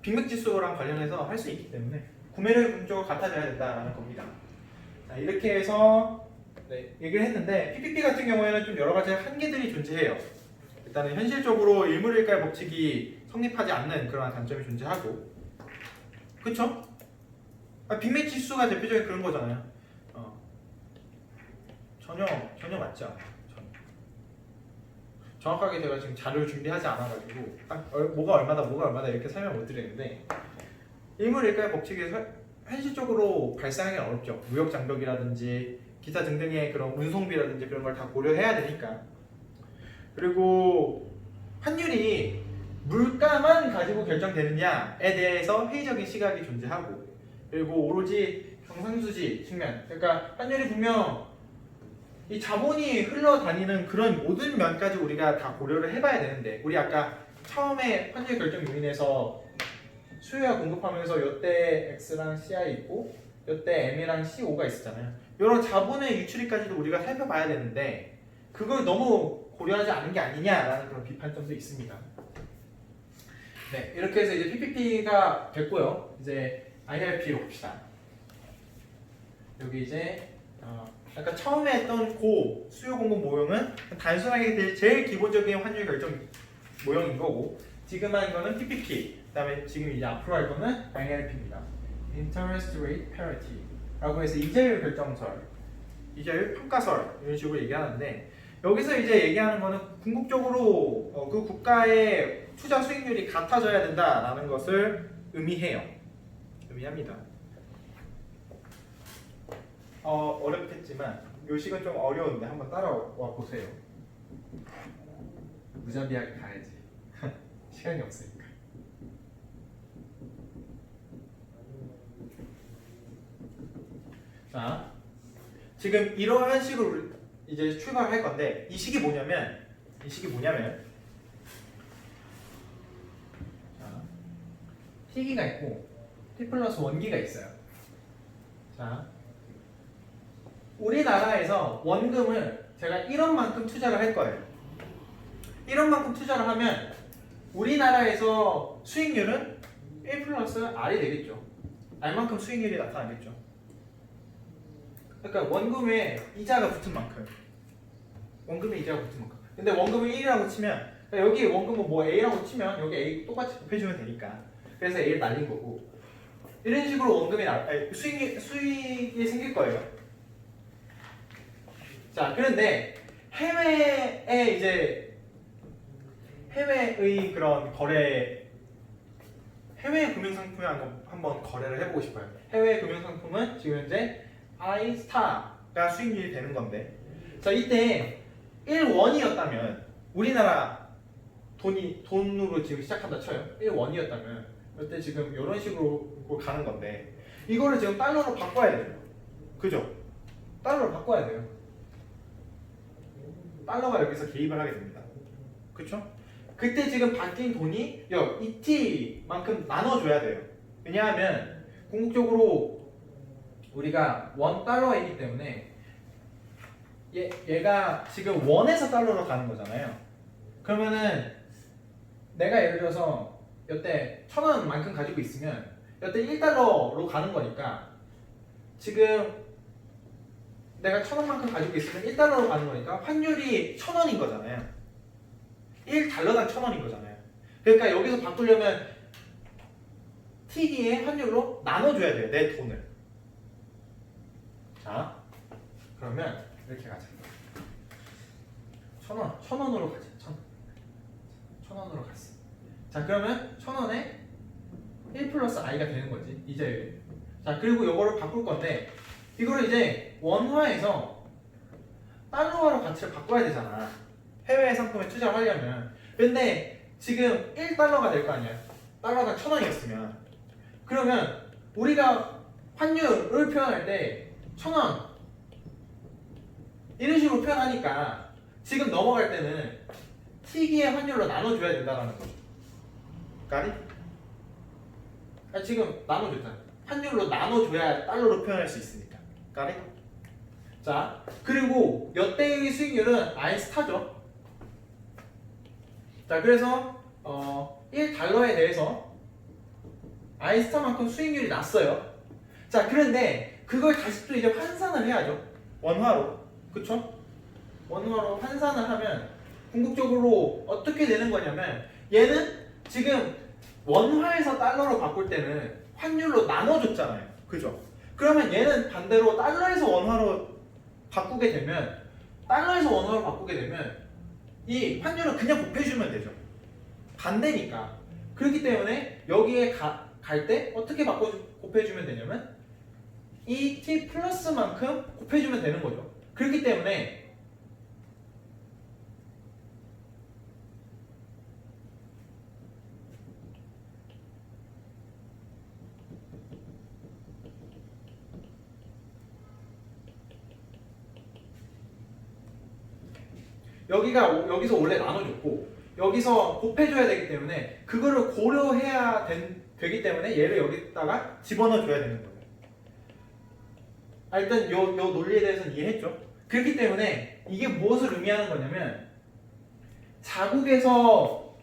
A: 빅맥지수랑 관련해서 할 수 있기 때문에 구매를 궁극적으로 같아져야 된다라는 겁니다. 자, 이렇게 해서 얘기를 했는데 PPP 같은 경우에는 좀 여러 가지 한계들이 존재해요. 일단은 현실적으로 일물일가의 법칙이 성립하지 않는 그런 단점이 존재하고, 그렇죠? 빅맥지수가 대표적인 그런 거잖아요. 전혀 맞지 않아요. 정확하게 제가 지금 자료를 준비하지 않아가지고 딱 뭐가 얼마다 이렇게 설명 못 드리는데 일물일가의 법칙이 현실적으로 발생하기는 어렵죠. 무역 장벽이라든지 기타 등등의 그런 운송비라든지 그런 걸 다 고려해야 되니까. 그리고 환율이 물가만 가지고 결정되느냐에 대해서 회의적인 시각이 존재하고, 그리고 오로지 경상수지 측면, 그러니까 환율이 분명 이 자본이 흘러다니는 그런 모든 면까지 우리가 다 고려를 해봐야 되는데, 우리 아까 처음에 환율 결정 요인에서 수요와 공급하면서 요때 X랑 CI 있고 요때 M이랑 CO 가 있었잖아요. 이런 자본의 유출입까지도 우리가 살펴봐야 되는데 그걸 너무 고려하지 않은 게 아니냐라는 그런 비판점도 있습니다. 네, 이렇게 해서 이제 PPP가 됐고요. 이제 IRP로 봅시다. 여기 이제 아까 처음에 했던 고 수요 공급 모형은 단순하게 제일 기본적인 환율 결정 모형인 거고, 지금 한 거는 PPP, 그다음에 지금 이제 앞으로 할 거는 IRP입니다. Interest Rate Parity 라고 해서 이자율 결정설, 이자율 평가설 이런 식으로 얘기하는데, 여기서 이제 얘기하는 거는 궁극적으로 그 국가의 투자 수익률이 같아져야 된다라는 것을 의미합니다. 어렵겠지만 요식은 좀 어려운데 한번 따라와 보세요. 무자비하게 가야지. 시간이 없으니까. 자, 지금 이러한 식으로 이제 출발할 건데 이 식이 뭐냐면 자, t기가 있고 t 플러스 1기가 있어요. 자, 우리나라에서 원금을 제가 1원만큼 투자를 할 거예요. 1원만큼 투자를 하면 우리나라에서 수익률은 1 플러스 R이 되겠죠. R만큼 수익률이 나타나겠죠. 그러니까 원금에 이자가 붙은 만큼. 원금에 이자가 붙은 만큼. 근데 원금을 1이라고 치면 그러니까 여기 원금은 뭐 A라고 치면 여기 A 똑같이 곱해주면 되니까. 그래서 A를 날린 거고. 이런 식으로 원금이 수익이 생길 거예요. 자, 그런데 해외에 이제 해외의 그런 거래, 해외 금융상품에 한번 거래를 해보고 싶어요. 해외 금융상품은 지금 현재 iStar가 수익률이 되는 건데, 자 이때 1원이었다면 우리나라 돈으로 지금 시작한다 쳐요. 1원이었다면 이때 지금 이런 식으로 가는 건데 이거를 지금 달러로 바꿔야 돼요. 그죠? 달러로 바꿔야 돼요. 달러가 여기서 개입을 하게 됩니다. 그쵸? 그때 지금 바뀐 돈이 ET만큼 나눠줘야 돼요. 왜냐하면 궁극적으로 우리가 $1이기 때문에 얘가 지금 원에서 달러로 가는 거잖아요. 그러면은 내가 예를 들어서 여태 1,000원만큼 가지고 있으면 여태 1달러로 가는 거니까 지금 내가 1,000원만큼 가지고 있으면 1달러로 가는 거니까 환율이 1,000원인 거잖아요. 1달러당 1,000원인 거잖아요. 그러니까 여기서 바꾸려면 TD의 환율로 나눠줘야 돼요. 내 돈을. 자, 그러면 이렇게 가자. 1,000원으로 가자. 1,000원으로 갔어. 자, 그러면 1,000원에 1 플러스 i가 되는 거지. 이자율이. 자, 그리고 이거를 바꿀 건데 이거를 이제 원화에서 달러화로 가치를 바꿔야 되잖아. 해외 상품에 투자를 하려면. 근데 지금 1달러가 될 거 아니야. 달러당 1,000원이었으면. 그러면 우리가 환율을 표현할 때 1,000원 이런 식으로 표현하니까 지금 넘어갈 때는 T기의 환율로 나눠줘야 된다는 거죠. 까리? 지금 나눠줬잖아. 환율로 나눠줘야 달러로 표현할 수 있으니까. 까리? 자, 그리고 여태의 수익률은 iStar죠. 자, 그래서 1달러에 대해서 iStar만큼 수익률이 났어요. 자, 그런데 그걸 다시 또 이제 환산을 해야죠. 원화로. 그쵸? 원화로 환산을 하면 궁극적으로 어떻게 되는 거냐면 얘는 지금 원화에서 달러로 바꿀 때는 환율로 나눠줬잖아요. 그죠? 그러면 얘는 반대로 달러에서 원화로 바꾸게 되면 이 환율은 그냥 곱해주면 되죠. 반대니까. 그렇기 때문에 여기에 갈 때 어떻게 곱해주면 되냐면 이 t 플러스만큼 곱해주면 되는 거죠. 그렇기 때문에 여기서 원래 나눠줬고 여기서 곱해줘야 되기 때문에 그거를 고려해야 되기 때문에 얘를 여기다가 집어넣어줘야 되는 거예요. 일단 요 논리에 대해서는 이해했죠? 그렇기 때문에 이게 무엇을 의미하는 거냐면 자국에서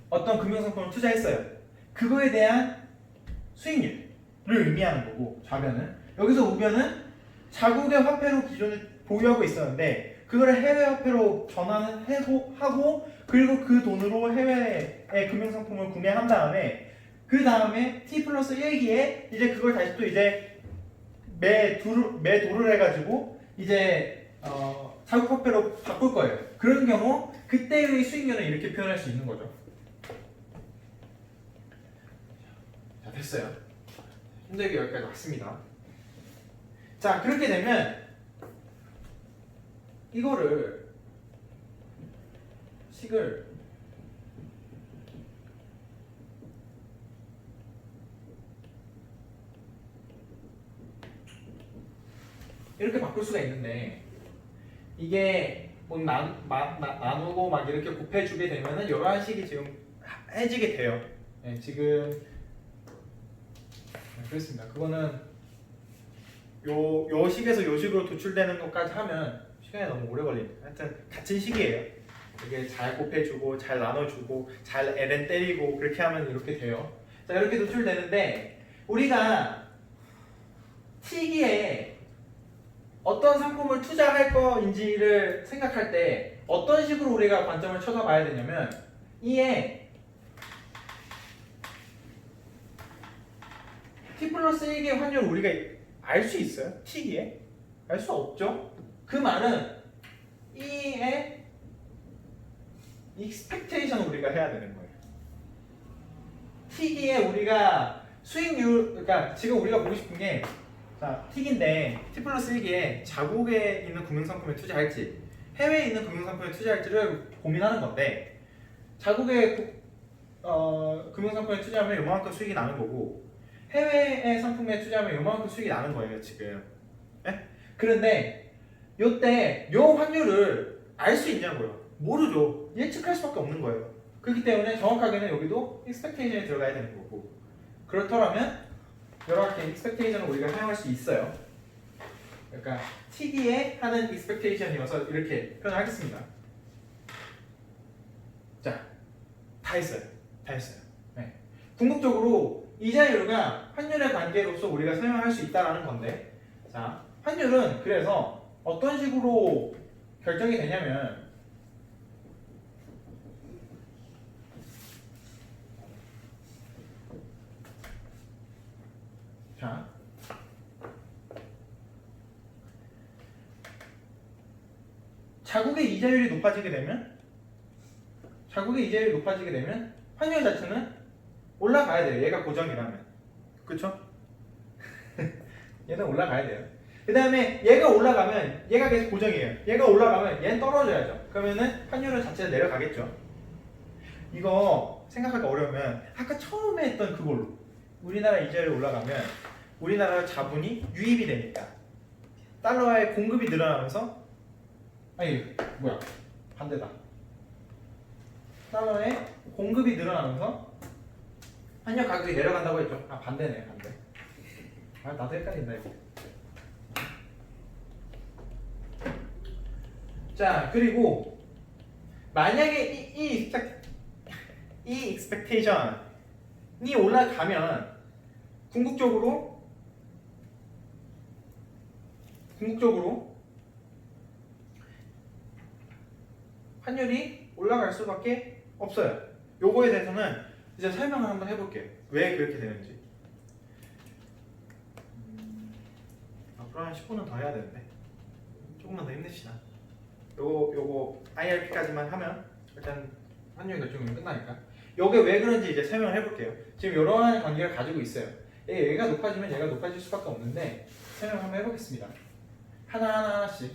A: 어떤 금융상품을 투자했어요. 그거에 대한 수익률을 의미하는 거고 좌변은 여기서 우변은 자국의 화폐로 기존에 보유하고 있었는데 그걸 해외 화폐로 전환하고 그리고 그 돈으로 해외의 금융상품을 구매한 다음에 그 다음에 T 플러스 1기에 이제 그걸 다시 또 이제 매도를 해가지고 이제 자국 화폐로 바꿀 거예요. 그런 경우 그때의 수익률은 이렇게 표현할 수 있는 거죠. 자, 됐어요. 힘들게 여기까지 왔습니다. 자, 그렇게 되면 이거를 식을 이렇게 바꿀 수가 있는데 이게 뭐 나누고 막 이렇게 곱해주게 되면은 이러한 식이 지금 해지게 돼요. 네, 지금 그렇습니다. 그거는 요 식에서 요 식으로 도출되는 것까지 하면 시간이 너무 오래 걸립니다. 하여튼 같은 식이에요. 이게 잘 곱해주고 잘 나눠주고 잘 ln 때리고 그렇게 하면 이렇게 돼요. 자, 이렇게 노출되는데 우리가 T기에 어떤 상품을 투자할 거인지를 생각할 때 어떤 식으로 우리가 관점을 쳐다봐야 되냐면 이에 T 플러스 1기의 환율을 우리가 알 수 있어요? T기에? 알 수 없죠? 그 말은 E의 expectation을 우리가 해야 되는 거예요. T기에 우리가 수익률, 그러니까 지금 우리가 보고 싶은 게 자, T기인데 T 플러스 1기에 자국에 있는 금융상품에 투자할지 해외에 있는 금융상품에 투자할지를 고민하는 건데 자국의 금융상품에 투자하면 요만큼 수익이 나는 거고 해외의 상품에 투자하면 요만큼 수익이 나는 거예요 지금. 네? 그런데 요때 요 확률을 알 수 있냐고요? 모르죠. 예측할 수밖에 없는 거예요. 그렇기 때문에 정확하게는 여기도 expectation에 들어가야 되는 거고 그렇더라면 여러 가지 expectation을 우리가 사용할 수 있어요. 그러니까 T기에 하는 expectation이어서 이렇게 표현하겠습니다. 자, 다 했어요. 다 했어요. 네. 궁극적으로 이자율과 환율의 관계로서 우리가 설명할 수 있다는 건데 자, 환율은 그래서 어떤 식으로 결정이 되냐면 자, 자국의 이자율이 높아지게 되면 환율 자체는 올라가야 돼요. 얘가 고정이라면. 그쵸? 얘는 올라가야 돼요. 그 다음에 얘가 올라가면 얘가 계속 고정이에요. 얘가 올라가면 얘는 떨어져야죠. 그러면은 환율은 자체가 내려가겠죠. 이거 생각하기가 어려우면 아까 처음에 했던 그걸로 우리나라 이자율이 올라가면 우리나라 자본이 유입이 되니까 달러의 공급이 늘어나면서 아니 뭐야 반대다. 달러의 공급이 늘어나면서 환율 가격이 내려간다고 했죠. 아 반대네 반대. 아 나도 헷갈린다 이거. 자 그리고 만약에 이 expectation이 올라가면 궁극적으로 환율이 올라갈 수밖에 없어요. 요거에 대해서는 이제 설명을 한번 해볼게요. 왜 그렇게 되는지. 앞으로 한 10분은 더 해야 되는데 조금만 더 힘냅시다. 요거 IRP까지만 하면 일단 환율 결정은 끝나니까. 요게 왜 그런지 이제 설명을 해볼게요. 지금 이러한 관계를 가지고 있어요. 얘가 높아지면 얘가 높아질 수밖에 없는데 설명을 한번 해보겠습니다. 하나씩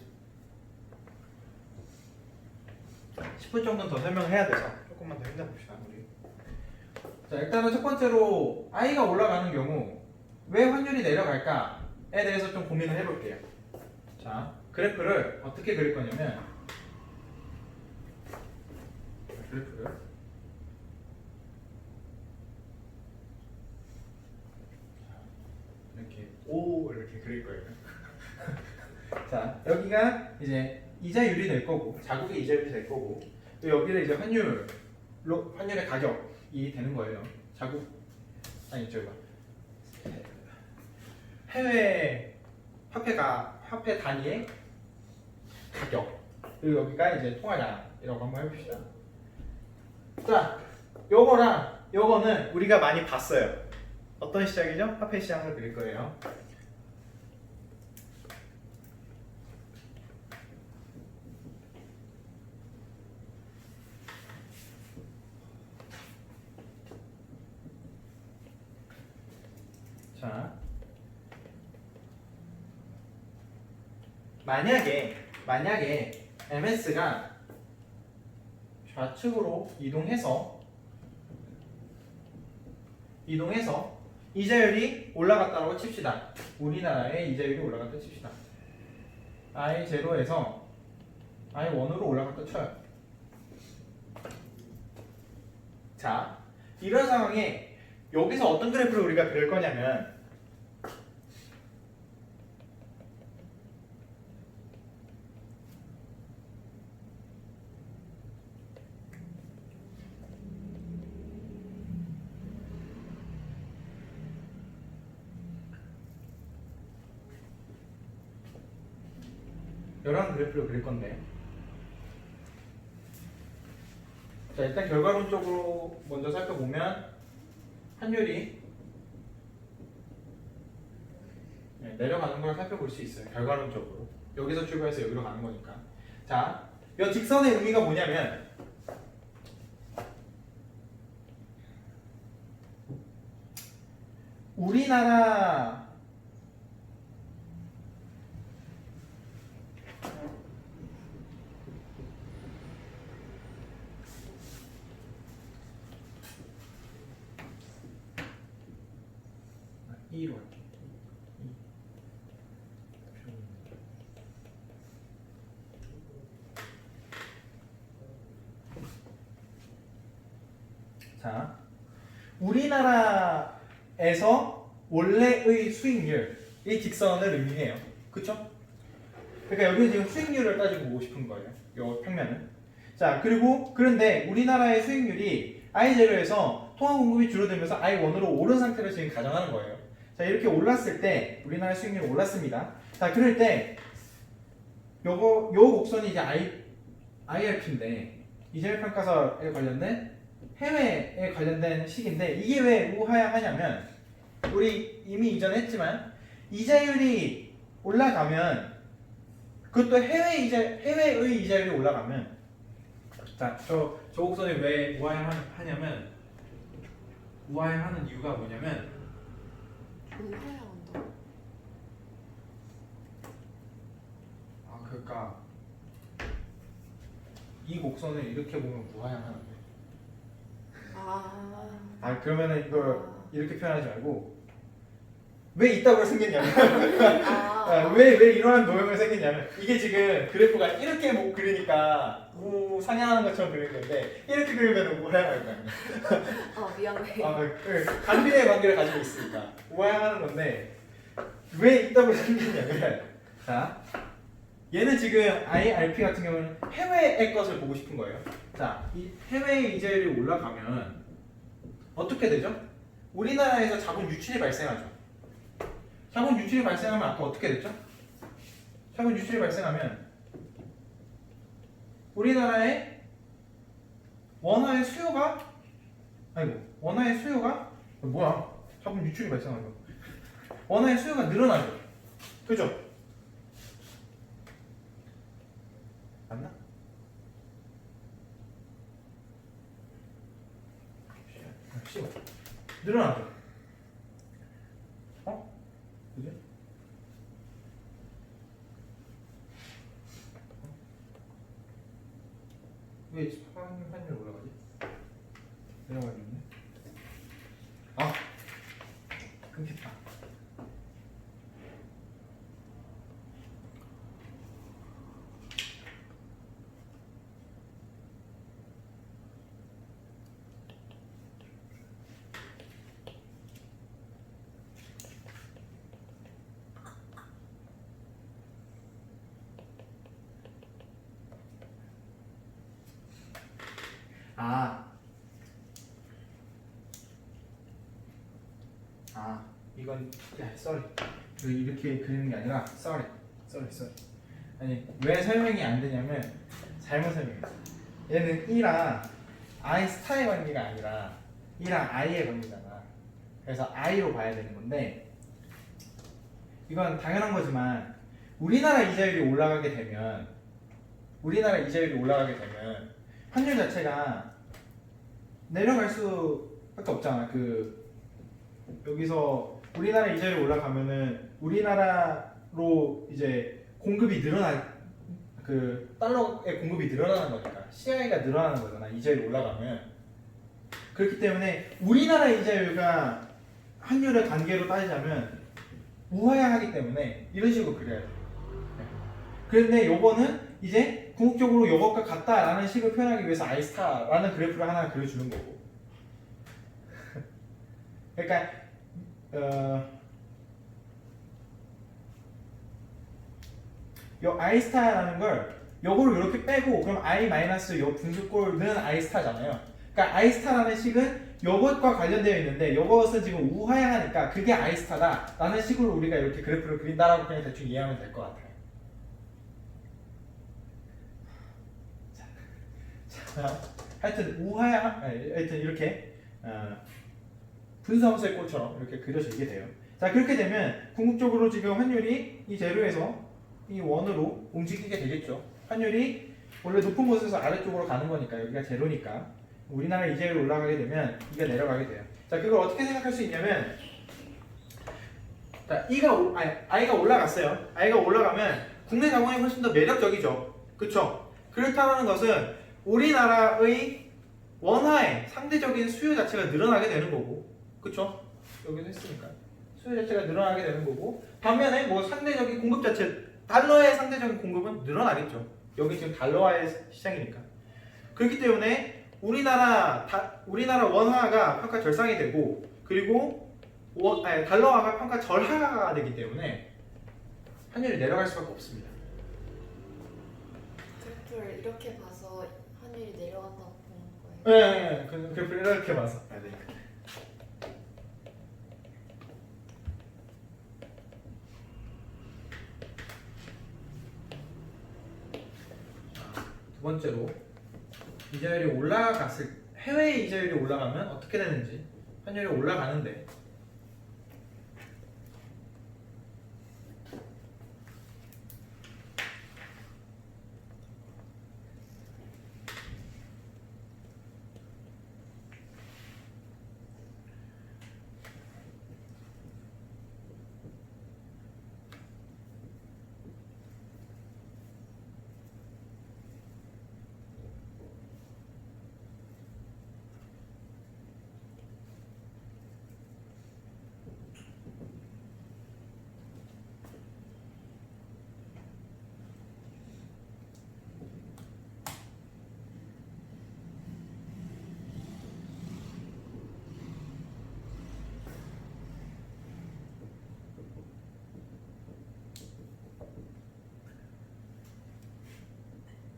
A: 10분 정도는 더 설명을 해야 돼서 조금만 더 힘내봅시다 우리. 자 일단은 첫 번째로 I가 올라가는 경우 왜 환율이 내려갈까에 대해서 좀 고민을 해볼게요. 자 그래프를 어떻게 그릴 거냐면 그래프를 이렇게 그릴 거예요. 자 여기가 이제 이자율이 될 거고 자국의 이자율이 될 거고 또 여기를 이제 환율의 가격이 되는 거예요. 자국 아니 저기 봐 해외 화폐 단위의 가격 그리고 여기가 이제 통화량이라고 한번 해봅시다. 자 요거랑 요거는 우리가 많이 봤어요. 어떤 시장이죠? 화폐 시장을 그릴 거예요. 자, 만약에 MS가 좌측으로 이동해서 이자율이 올라갔다고 칩시다. 우리나라의 이자율이 올라갔다 칩시다. I0에서 I1으로 올라갔다 쳐요. 자, 이런 상황에 여기서 어떤 그래프를 우리가 그릴 거냐면 여러 그래프를 그릴 건데. 자, 일단 결과론적으로 먼저 살펴보면 환율이 내려가는 걸 살펴볼 수 있어요. 결과론적으로. 여기서 출발해서 여기로 가는 거니까. 자, 이 직선의 의미가 뭐냐면 우리나라 E로 할게. 자, 우리나라에서 원래의 수익률 이 직선을 의미해요. 그쵸? 그러니까 여기는 지금 수익률을 따지고 보고 싶은 거예요. 이 평면은. 자, 그리고 그런데 우리나라의 수익률이 I0에서 통화 공급이 줄어들면서 I1으로 오른 상태를 지금 가정하는 거예요. 자, 이렇게 올랐을 때 우리나라 수익률이 올랐습니다. 자, 그럴 때 요 곡선이 이제 IRP인데 이재율 평가서에 관련된 해외에 관련된 식인데 이게 왜 우하향하냐면 우리 이미 이전에 했지만 이자율이 올라가면 그것도 해외의 이자율이 올라가면 자, 저 곡선이 왜 우하향하냐면 우하향하는 이유가 뭐냐면
B: 우하향한다.
A: 그러니까 이 곡선을 이렇게 보면 우하향하는데 그러면은 이걸 이렇게 표현하지 말고 왜 이따구로 생겼냐면 왜 이러한 모형을 생겼냐면 이게 지금 그래프가 이렇게 뭐 그리니까 상향하는 것처럼 그리는 건데 이렇게 그리면 우하향할 거야.
B: 미안해.
A: 반비례의 관계를 가지고 있으니까 우하향하는 건데 왜 이따구로 생겼냐면 자 얘는 지금 IRP 같은 경우는 해외의 것을 보고 싶은 거예요. 자, 이 해외의 이자율이 올라가면 어떻게 되죠? 우리나라에서 자본 유출이 발생하죠. 자본 유출이 발생하면 아까 어떻게 됐죠? 자본 유출이 발생하면 우리나라의 원화의 수요가 뭐야? 자본 유출이 발생하죠. 원화의 수요가 늘어나죠. 그죠? 맞나? 늘어나죠. 그지? 왜 환율 올라가지? 내려가고 있네. 끊겼다. 이건 sorry. 이렇게 그리는 게 아니라 sorry. 아니 왜 설명이 안 되냐면 잘못 설명했어. 얘는 E랑 I 스타의 관계가 아니라 E랑 I의 관계잖아. 그래서 I로 봐야 되는 건데 이건 당연한 거지만 우리나라 이자율이 올라가게 되면 환율 자체가 내려갈 수밖에 없잖아. 여기서 우리나라 이자율이 올라가면은 우리나라로 이제 공급이 달러의 공급이 늘어나는 거니까 CI가 늘어나는 거잖아. 이자율이 올라가면. 그렇기 때문에 우리나라 이자율과 환율의 관계로 따지자면 우하향하기 때문에 이런 식으로 그려야 돼. 그런데 요거는 이제 궁극적으로 요것과 같다라는 식을 표현하기 위해서 I스타라는 그래프를 하나 그려주는 거고. 그러니까 요 I스타라는 걸 요거를 이렇게 빼고 그럼 I 마이너스 요 분수꼴은 I스타잖아요. 그러니까 I스타라는 식은 요것과 관련되어 있는데 요것은 지금 우하향하니까 그게 I스타다 라는 식으로 우리가 이렇게 그래프를 그린다라고 그냥 대충 이해하면 될 것 같아요. 하여튼 하여튼 이렇게 분수함수의 꼴처럼 이렇게 그려지게 돼요. 자, 그렇게 되면 궁극적으로 지금 환율이 이 제로에서 이 원으로 움직이게 되겠죠. 환율이 원래 높은 곳에서 아래쪽으로 가는 거니까 여기가 제로니까 우리나라 이제로 올라가게 되면 이가 내려가게 돼요. 자, 그걸 어떻게 생각할 수 있냐면 자, i가 올라갔어요. i가 올라가면 국내 자본이 훨씬 더 매력적이죠. 그쵸? 그렇다는 것은 우리나라의 원화의 상대적인 수요 자체가 늘어나게 되는 거고, 그쵸? 여기서 했으니까 수요 자체가 늘어나게 되는 거고, 반면에 뭐 상대적인 공급 자체, 달러의 상대적인 공급은 늘어나겠죠. 여기 지금 달러화의 시장이니까. 그렇기 때문에 우리나라 원화가 평가 절상이 되고, 그리고 달러화가 평가 절하가 되기 때문에 환율이 내려갈 수밖에 없습니다.
B: 그래프를 이렇게 봐서 환율이 내려간다고 보는 거예요.
A: 네, 그 그래프를 이렇게 봐서. 네. 두 번째로 이자율이 해외 이자율이 올라가면 어떻게 되는지. 환율이 올라가는데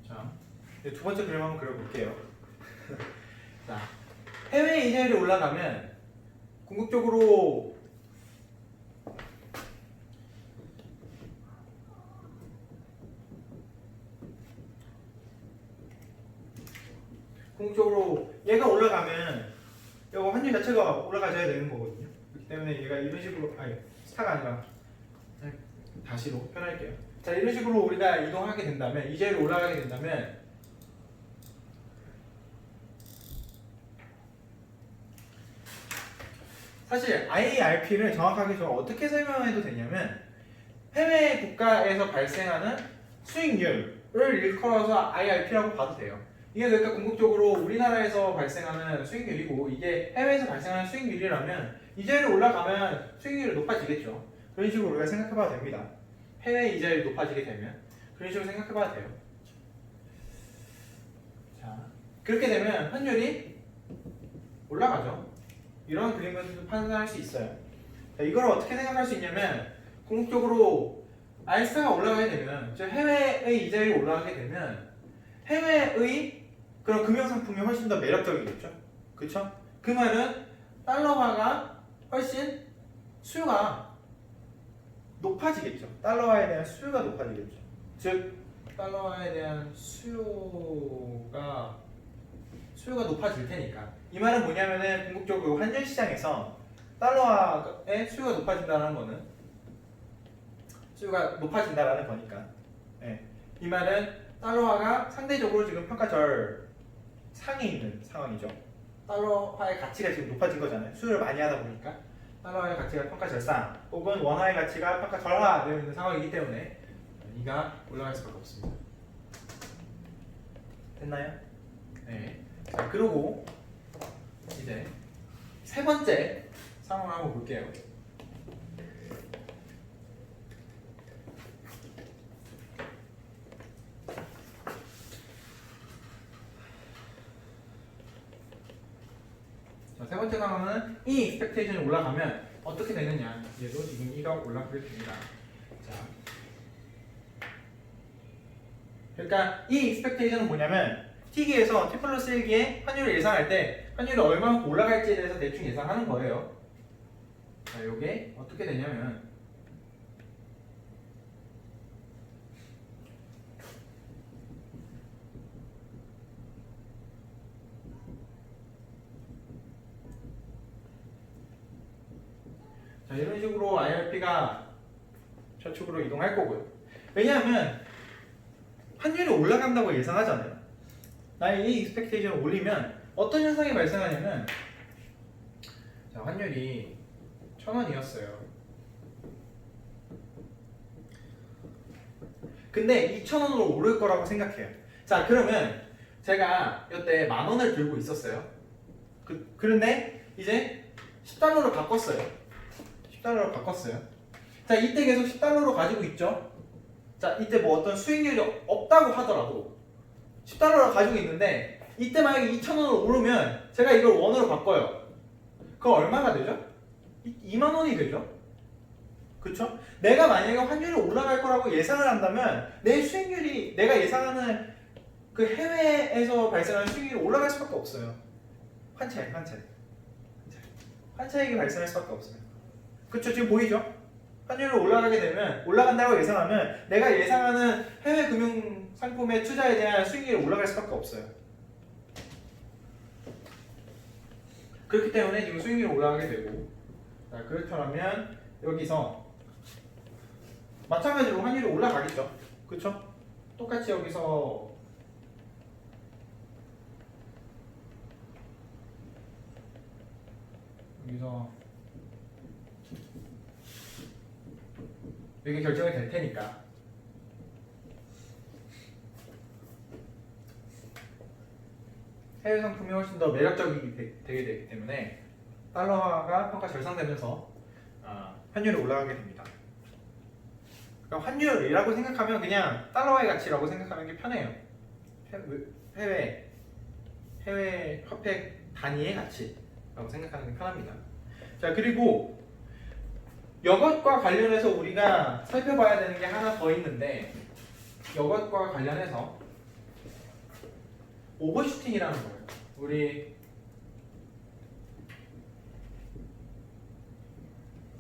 A: 자, 두 번째 그림 한번 그려볼게요. 자, 해외 이자율이 올라가면 궁극적으로 얘가 올라가면 이거 환율 자체가 올라가져야 되는 거거든요. 그렇기 때문에 얘가 이런 식으로 스타가 아니라 다시로 표현할게요. 자, 이런 식으로 우리가 이동하게 된다면 이자율이 올라가게 된다면 사실 IRP를 정확하게 저 어떻게 설명해도 되냐면 해외 국가에서 발생하는 수익률을 일컬어서 IRP라고 봐도 돼요. 이게 그러니까 궁극적으로 우리나라에서 발생하는 수익률이고 이게 해외에서 발생하는 수익률이라면 이자율이 올라가면 수익률이 높아지겠죠. 그런 식으로 우리가 생각해봐도 됩니다. 해외 이자율이 높아지게 되면 그런 식으로 생각해봐도 돼요. 자, 그렇게 되면 환율이 올라가죠. 이런 그림에서도 판단할 수 있어요. 자, 이걸 어떻게 생각할 수 있냐면 궁극적으로 알스타가 올라가게 되면 즉 해외의 이자율이 올라가게 되면 해외의 그런 금융상품이 훨씬 더 매력적이겠죠. 그쵸? 그 말은 달러화가 훨씬 수요가 높아지겠죠. 달러화에 대한 수요가 높아지겠죠. 즉 달러화에 대한 수요가 높아질 테니까. 이 말은 뭐냐면은 궁극적으로 환율 시장에서 달러화의 수요가 높아진다는 거는 수요가 높아진다라는 거니까. 네. 이 말은 달러화가 상대적으로 지금 평가절 상에 있는 상황이죠. 달러화의 가치가 지금 높아진 거잖아요. 수요를 많이 하다 보니까 달러화의 가치가 평가절상 혹은 원화의 가치가 평가절하되어 있는 상황이기 때문에 이가 올라갈 수밖에 없습니다. 됐나요? 네. 자, 그리고 이제 세 번째 상황을 한번 볼게요. 자, 세 번째 상황은 이 expectation이 올라가면 어떻게 되느냐. 얘도 지금 이가 올라가게 됩니다. 자, 그러니까 이 expectation은 뭐냐면 T기에서 T 플러스 1기에 환율을 예상할 때 환율이 얼마만큼 올라갈지에 대해서 대충 예상하는 거예요. 자, 요게 어떻게 되냐면 자, 이런 식으로 IRP가 저축으로 이동할 거고요. 왜냐하면 환율이 올라간다고 예상하잖아요. 나의 이 익스펙테이션을 올리면 어떤 현상이 발생하냐면, 자, 환율이 1,000원이었어요. 근데 2,000원으로 오를 거라고 생각해요. 자, 그러면 제가 이때 10,000원을 들고 있었어요. 그런데 이제 10달러로 바꿨어요. 10달러로 바꿨어요. 자, 이때 계속 10달러로 가지고 있죠. 자, 이때 뭐 어떤 수익률이 없다고 하더라도 10달러를 가지고 있는데, 이때 만약에 2,000원으로 오르면 제가 이걸 원으로 바꿔요. 그럼 얼마가 되죠? 2만 원이 되죠. 그쵸? 내가 만약에 환율이 올라갈 거라고 예상을 한다면 내 수익률이, 내가 예상하는 그 해외에서 발생하는 수익률이 올라갈 수밖에 없어요. 환차익이 발생할 수밖에 없어요. 그쵸? 지금 보이죠? 환율이 올라가게 되면, 올라간다고 예상하면 내가 예상하는 해외 금융 상품의 투자에 대한 수익률이 올라갈 수밖에 없어요. 그렇기 때문에 지금 수익률이 올라가게 되고, 자, 그렇다면 여기서 마찬가지로 환율이 올라가겠죠. 그쵸? 똑같이 여기서 여기 결정이 될 테니까, 해외 상품이 훨씬 더 매력적이게 되게 되기 때문에 달러화가 평가 절상되면서 환율이 올라가게 됩니다. 그러니까 환율이라고 생각하면 그냥 달러화의 가치라고 생각하는 게 편해요. 해외 화폐 단위의 가치라고 생각하는 게 편합니다. 자, 그리고 이것과 관련해서 우리가 살펴봐야 되는 게 하나 더 있는데, 이것과 관련해서 오버슈팅이라는 거예요. 우리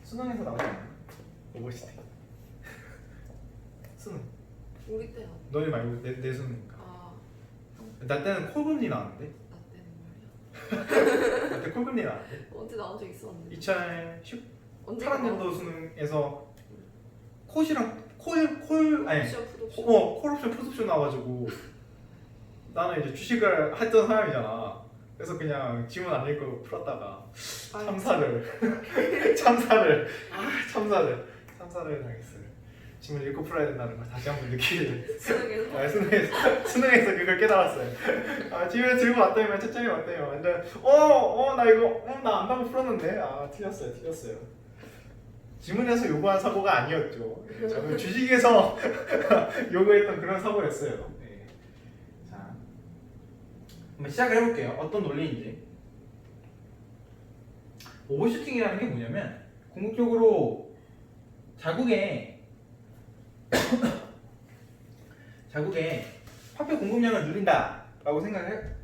A: 수능에서 나오잖아요. 오버슈팅. 수능.
B: 우리 때야.
A: 너희 말고 내 수능이니까.
B: 아,
A: 나 때는 콜금리 나왔는데.
B: 나 때는 말이야.
A: 나 때 콜금리 나왔는데.
B: 언제 나온 적 있었는데.
A: 2018년도 수능에서 콜옵션 풋옵션 나와가지고, 나는 이제 주식을 했던 사람이잖아. 그래서 그냥 지문 안 읽고 풀었다가 참사를 당했어요. 지문 읽고 풀어야 된다는 걸 다시 한번 느끼게. 수능에서 그걸 깨달았어요. 지문 들고 왔다면 채점이 왔대요. 완전 나 이거 나 안다고 풀었는데 틀렸어요. 지문에서 요구한 사고가 아니었죠. 저는 주식에서 요구했던 그런 사고였어요. 네. 자, 한번 시작을 해볼게요. 어떤 논리인지. 오버슈팅이라는 게 뭐냐면, 궁극적으로 자국의 화폐 공급량을 늘린다라고 생각을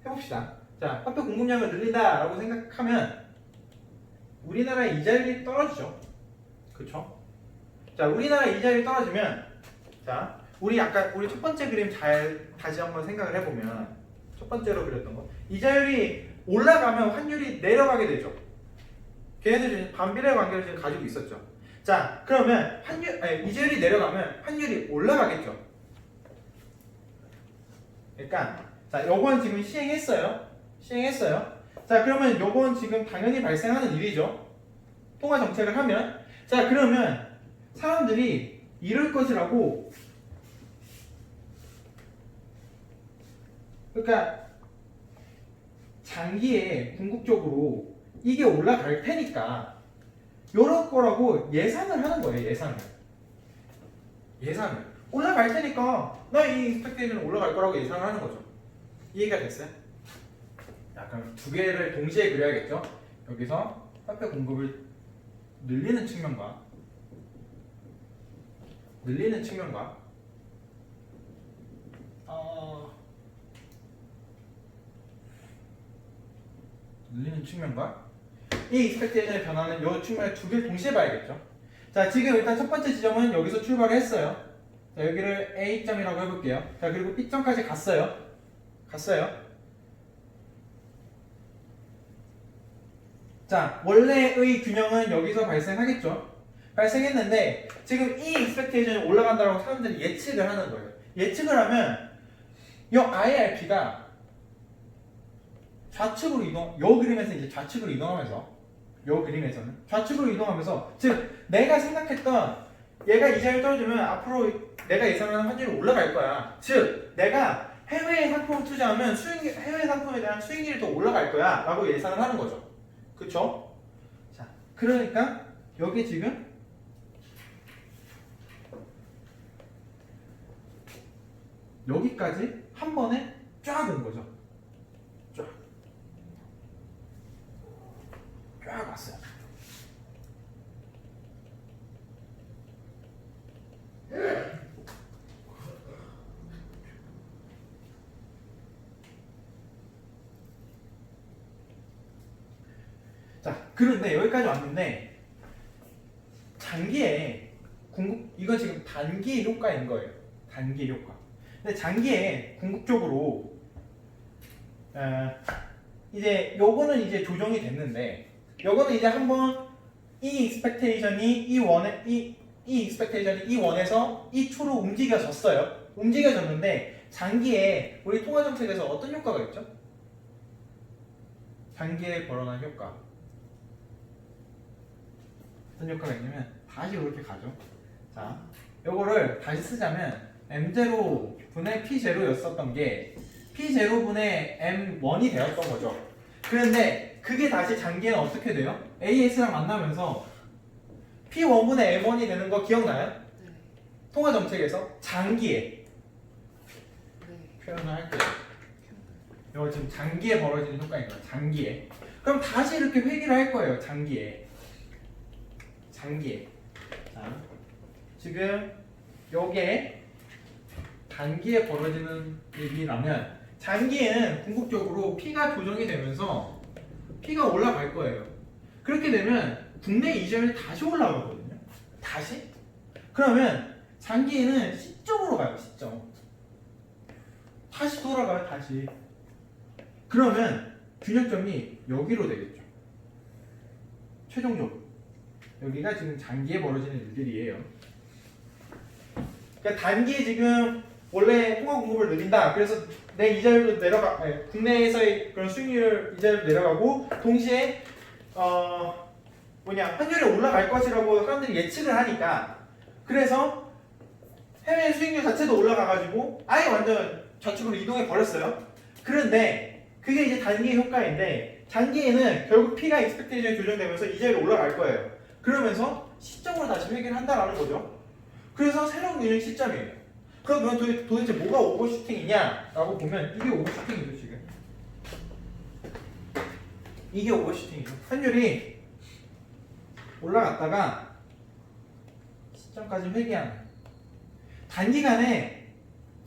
A: 해봅시다. 자, 화폐 공급량을 늘린다라고 생각하면 우리나라 이자율이 떨어지죠. 그쵸? 자, 우리나라 이자율이 떨어지면, 자, 우리 첫 번째 그림 다시 한번 생각을 해보면, 첫 번째로 그렸던 거, 이자율이 올라가면 환율이 내려가게 되죠. 걔네들 반비례 관계를 지금 가지고 있었죠. 자, 그러면 이자율이 내려가면 환율이 올라가겠죠. 그러니까, 자, 요건 지금 시행했어요. 자, 그러면 요건 지금 당연히 발생하는 일이죠. 통화 정책을 하면. 자, 그러면 사람들이 이럴 것이라고, 그러니까 장기에 궁극적으로 이게 올라갈 테니까 요럴 거라고 예상을 하는 거예요. 예상을 올라갈 테니까 나 이 익스펙테이션은 올라갈 거라고 예상을 하는 거죠. 이해가 됐어요? 자, 그럼 두 개를 동시에 그려야겠죠. 여기서 화폐 공급을 늘리는 측면과 이 익스펙테이션의 변화는 이 측면을 두 개를 동시에 봐야겠죠. 자, 지금 일단 첫 번째 지점은 여기서 출발을 했어요. 자, 여기를 A점이라고 해볼게요. 자, 그리고 B점까지 갔어요. 자, 원래의 균형은 여기서 발생하겠죠. 발생했는데 지금 이 expectation이 올라간다고 사람들이 예측을 하는 거예요. 예측을 하면 이 IRP가 좌측으로 요 그림에서 이제 좌측으로 이동하면서 요 그림에서는 좌측으로 이동하면서 즉 내가 생각했던 얘가 이 자리를 떨어지면 앞으로 내가 예상하는 환율이 올라갈 거야. 즉 내가 해외 상품을 투자하면 해외 상품에 대한 수익률이 더 올라갈 거야 라고 예상을 하는 거죠. 그쵸? 자, 그러니까 여기 지금 여기까지 한 번에 쫙 온 거죠. 쫙 왔어요. 자, 그런데 여기까지 왔는데 장기에 이건 지금 단기 효과인 거예요. 단기 효과. 근데 장기에 궁극적으로 이제 요거는 이제 조정이 됐는데 요거는 이제 한번 이 expectation이 이 expectation이 이 원에서 이 초로 움직여졌어요. 움직여졌는데 장기에 우리 통화 정책에서 어떤 효과가 있죠? 장기에 벌어난 효과. 어떤 효과가 있냐면 다시 이렇게 가죠. 자, 요거를 다시 쓰자면 M0 분의 P0였었던 게 P0 분의 M1이 되었던 거죠. 그런데 그게 다시 장기에는 어떻게 돼요? AS랑 만나면서 P1분의 M1이 되는 거 기억나요?
B: 네.
A: 통화 정책에서 장기에
B: 네.
A: 표현을 할게요. 이거 지금 장기에 벌어지는 효과인 거예요. 장기에. 그럼 다시 이렇게 회귀를 할 거예요. 장기에. 자, 지금 요게 단기에 벌어지는 일이라면 장기에는 궁극적으로 P가 조정이 되면서 P가 올라갈 거예요. 그렇게 되면 국내 이자율이 다시 올라가거든요. 다시? 그러면 장기에는 시점으로 가요. 시점. 다시 돌아가요. 다시. 그러면 균형점이 여기로 되겠죠. 최종적으로. 여기가 지금 장기에 벌어지는 일들이에요. 그러니까 단기에 지금 원래 통화 공급을 늘린다. 그래서 내 이자율도 국내에서의 그런 수익률 이자율도 내려가고 동시에 환율이 올라갈 것이라고 사람들이 예측을 하니까 그래서 해외 수익률 자체도 올라가가지고 아예 완전 좌측으로 이동해 버렸어요. 그런데 그게 이제 단기 효과인데 장기에는 결국 P가 expectation이 조정되면서 이자율이 올라갈 거예요. 그러면서 시점으로 다시 회귀를 한다라는 거죠. 그래서 새로운 균형 시점이에요. 그러면 도대체 뭐가 오버슈팅이냐라고 보면 이게 오버슈팅이죠. 지금 이게 오버슈팅이죠. 환율이 올라갔다가 시점까지 회귀하는 단기간에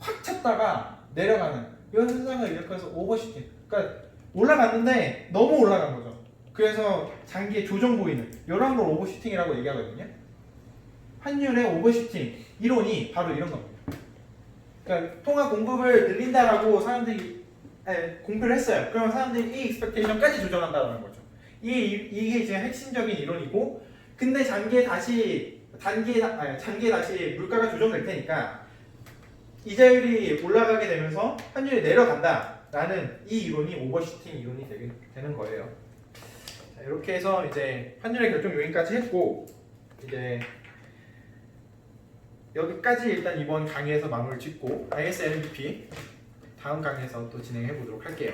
A: 확 쳤다가 내려가는 이런 현상을 일으켜서 오버슈팅. 그러니까 올라갔는데 너무 올라간 거죠. 그래서 장기에 조정 보이는 이런 걸 오버슈팅이라고 얘기하거든요. 환율의 오버슈팅 이론이 바로 이런 겁니다. 그러니까 통화 공급을 늘린다라고 사람들이 공표를 했어요. 그러면 사람들이 이 expectation까지 조정한다는 거죠. 이게 지금 핵심적인 이론이고, 근데 장기에 다시 물가가 조정될 테니까 이자율이 올라가게 되면서 환율이 내려간다라는 이 이론이 오버슈팅 이론이 되는 거예요. 자, 이렇게 해서 이제 환율의 결정 요인까지 했고 이제 여기까지 일단 이번 강의에서 마무리 짓고 ISNBP 다음 강의에서 또 진행해 보도록 할게요.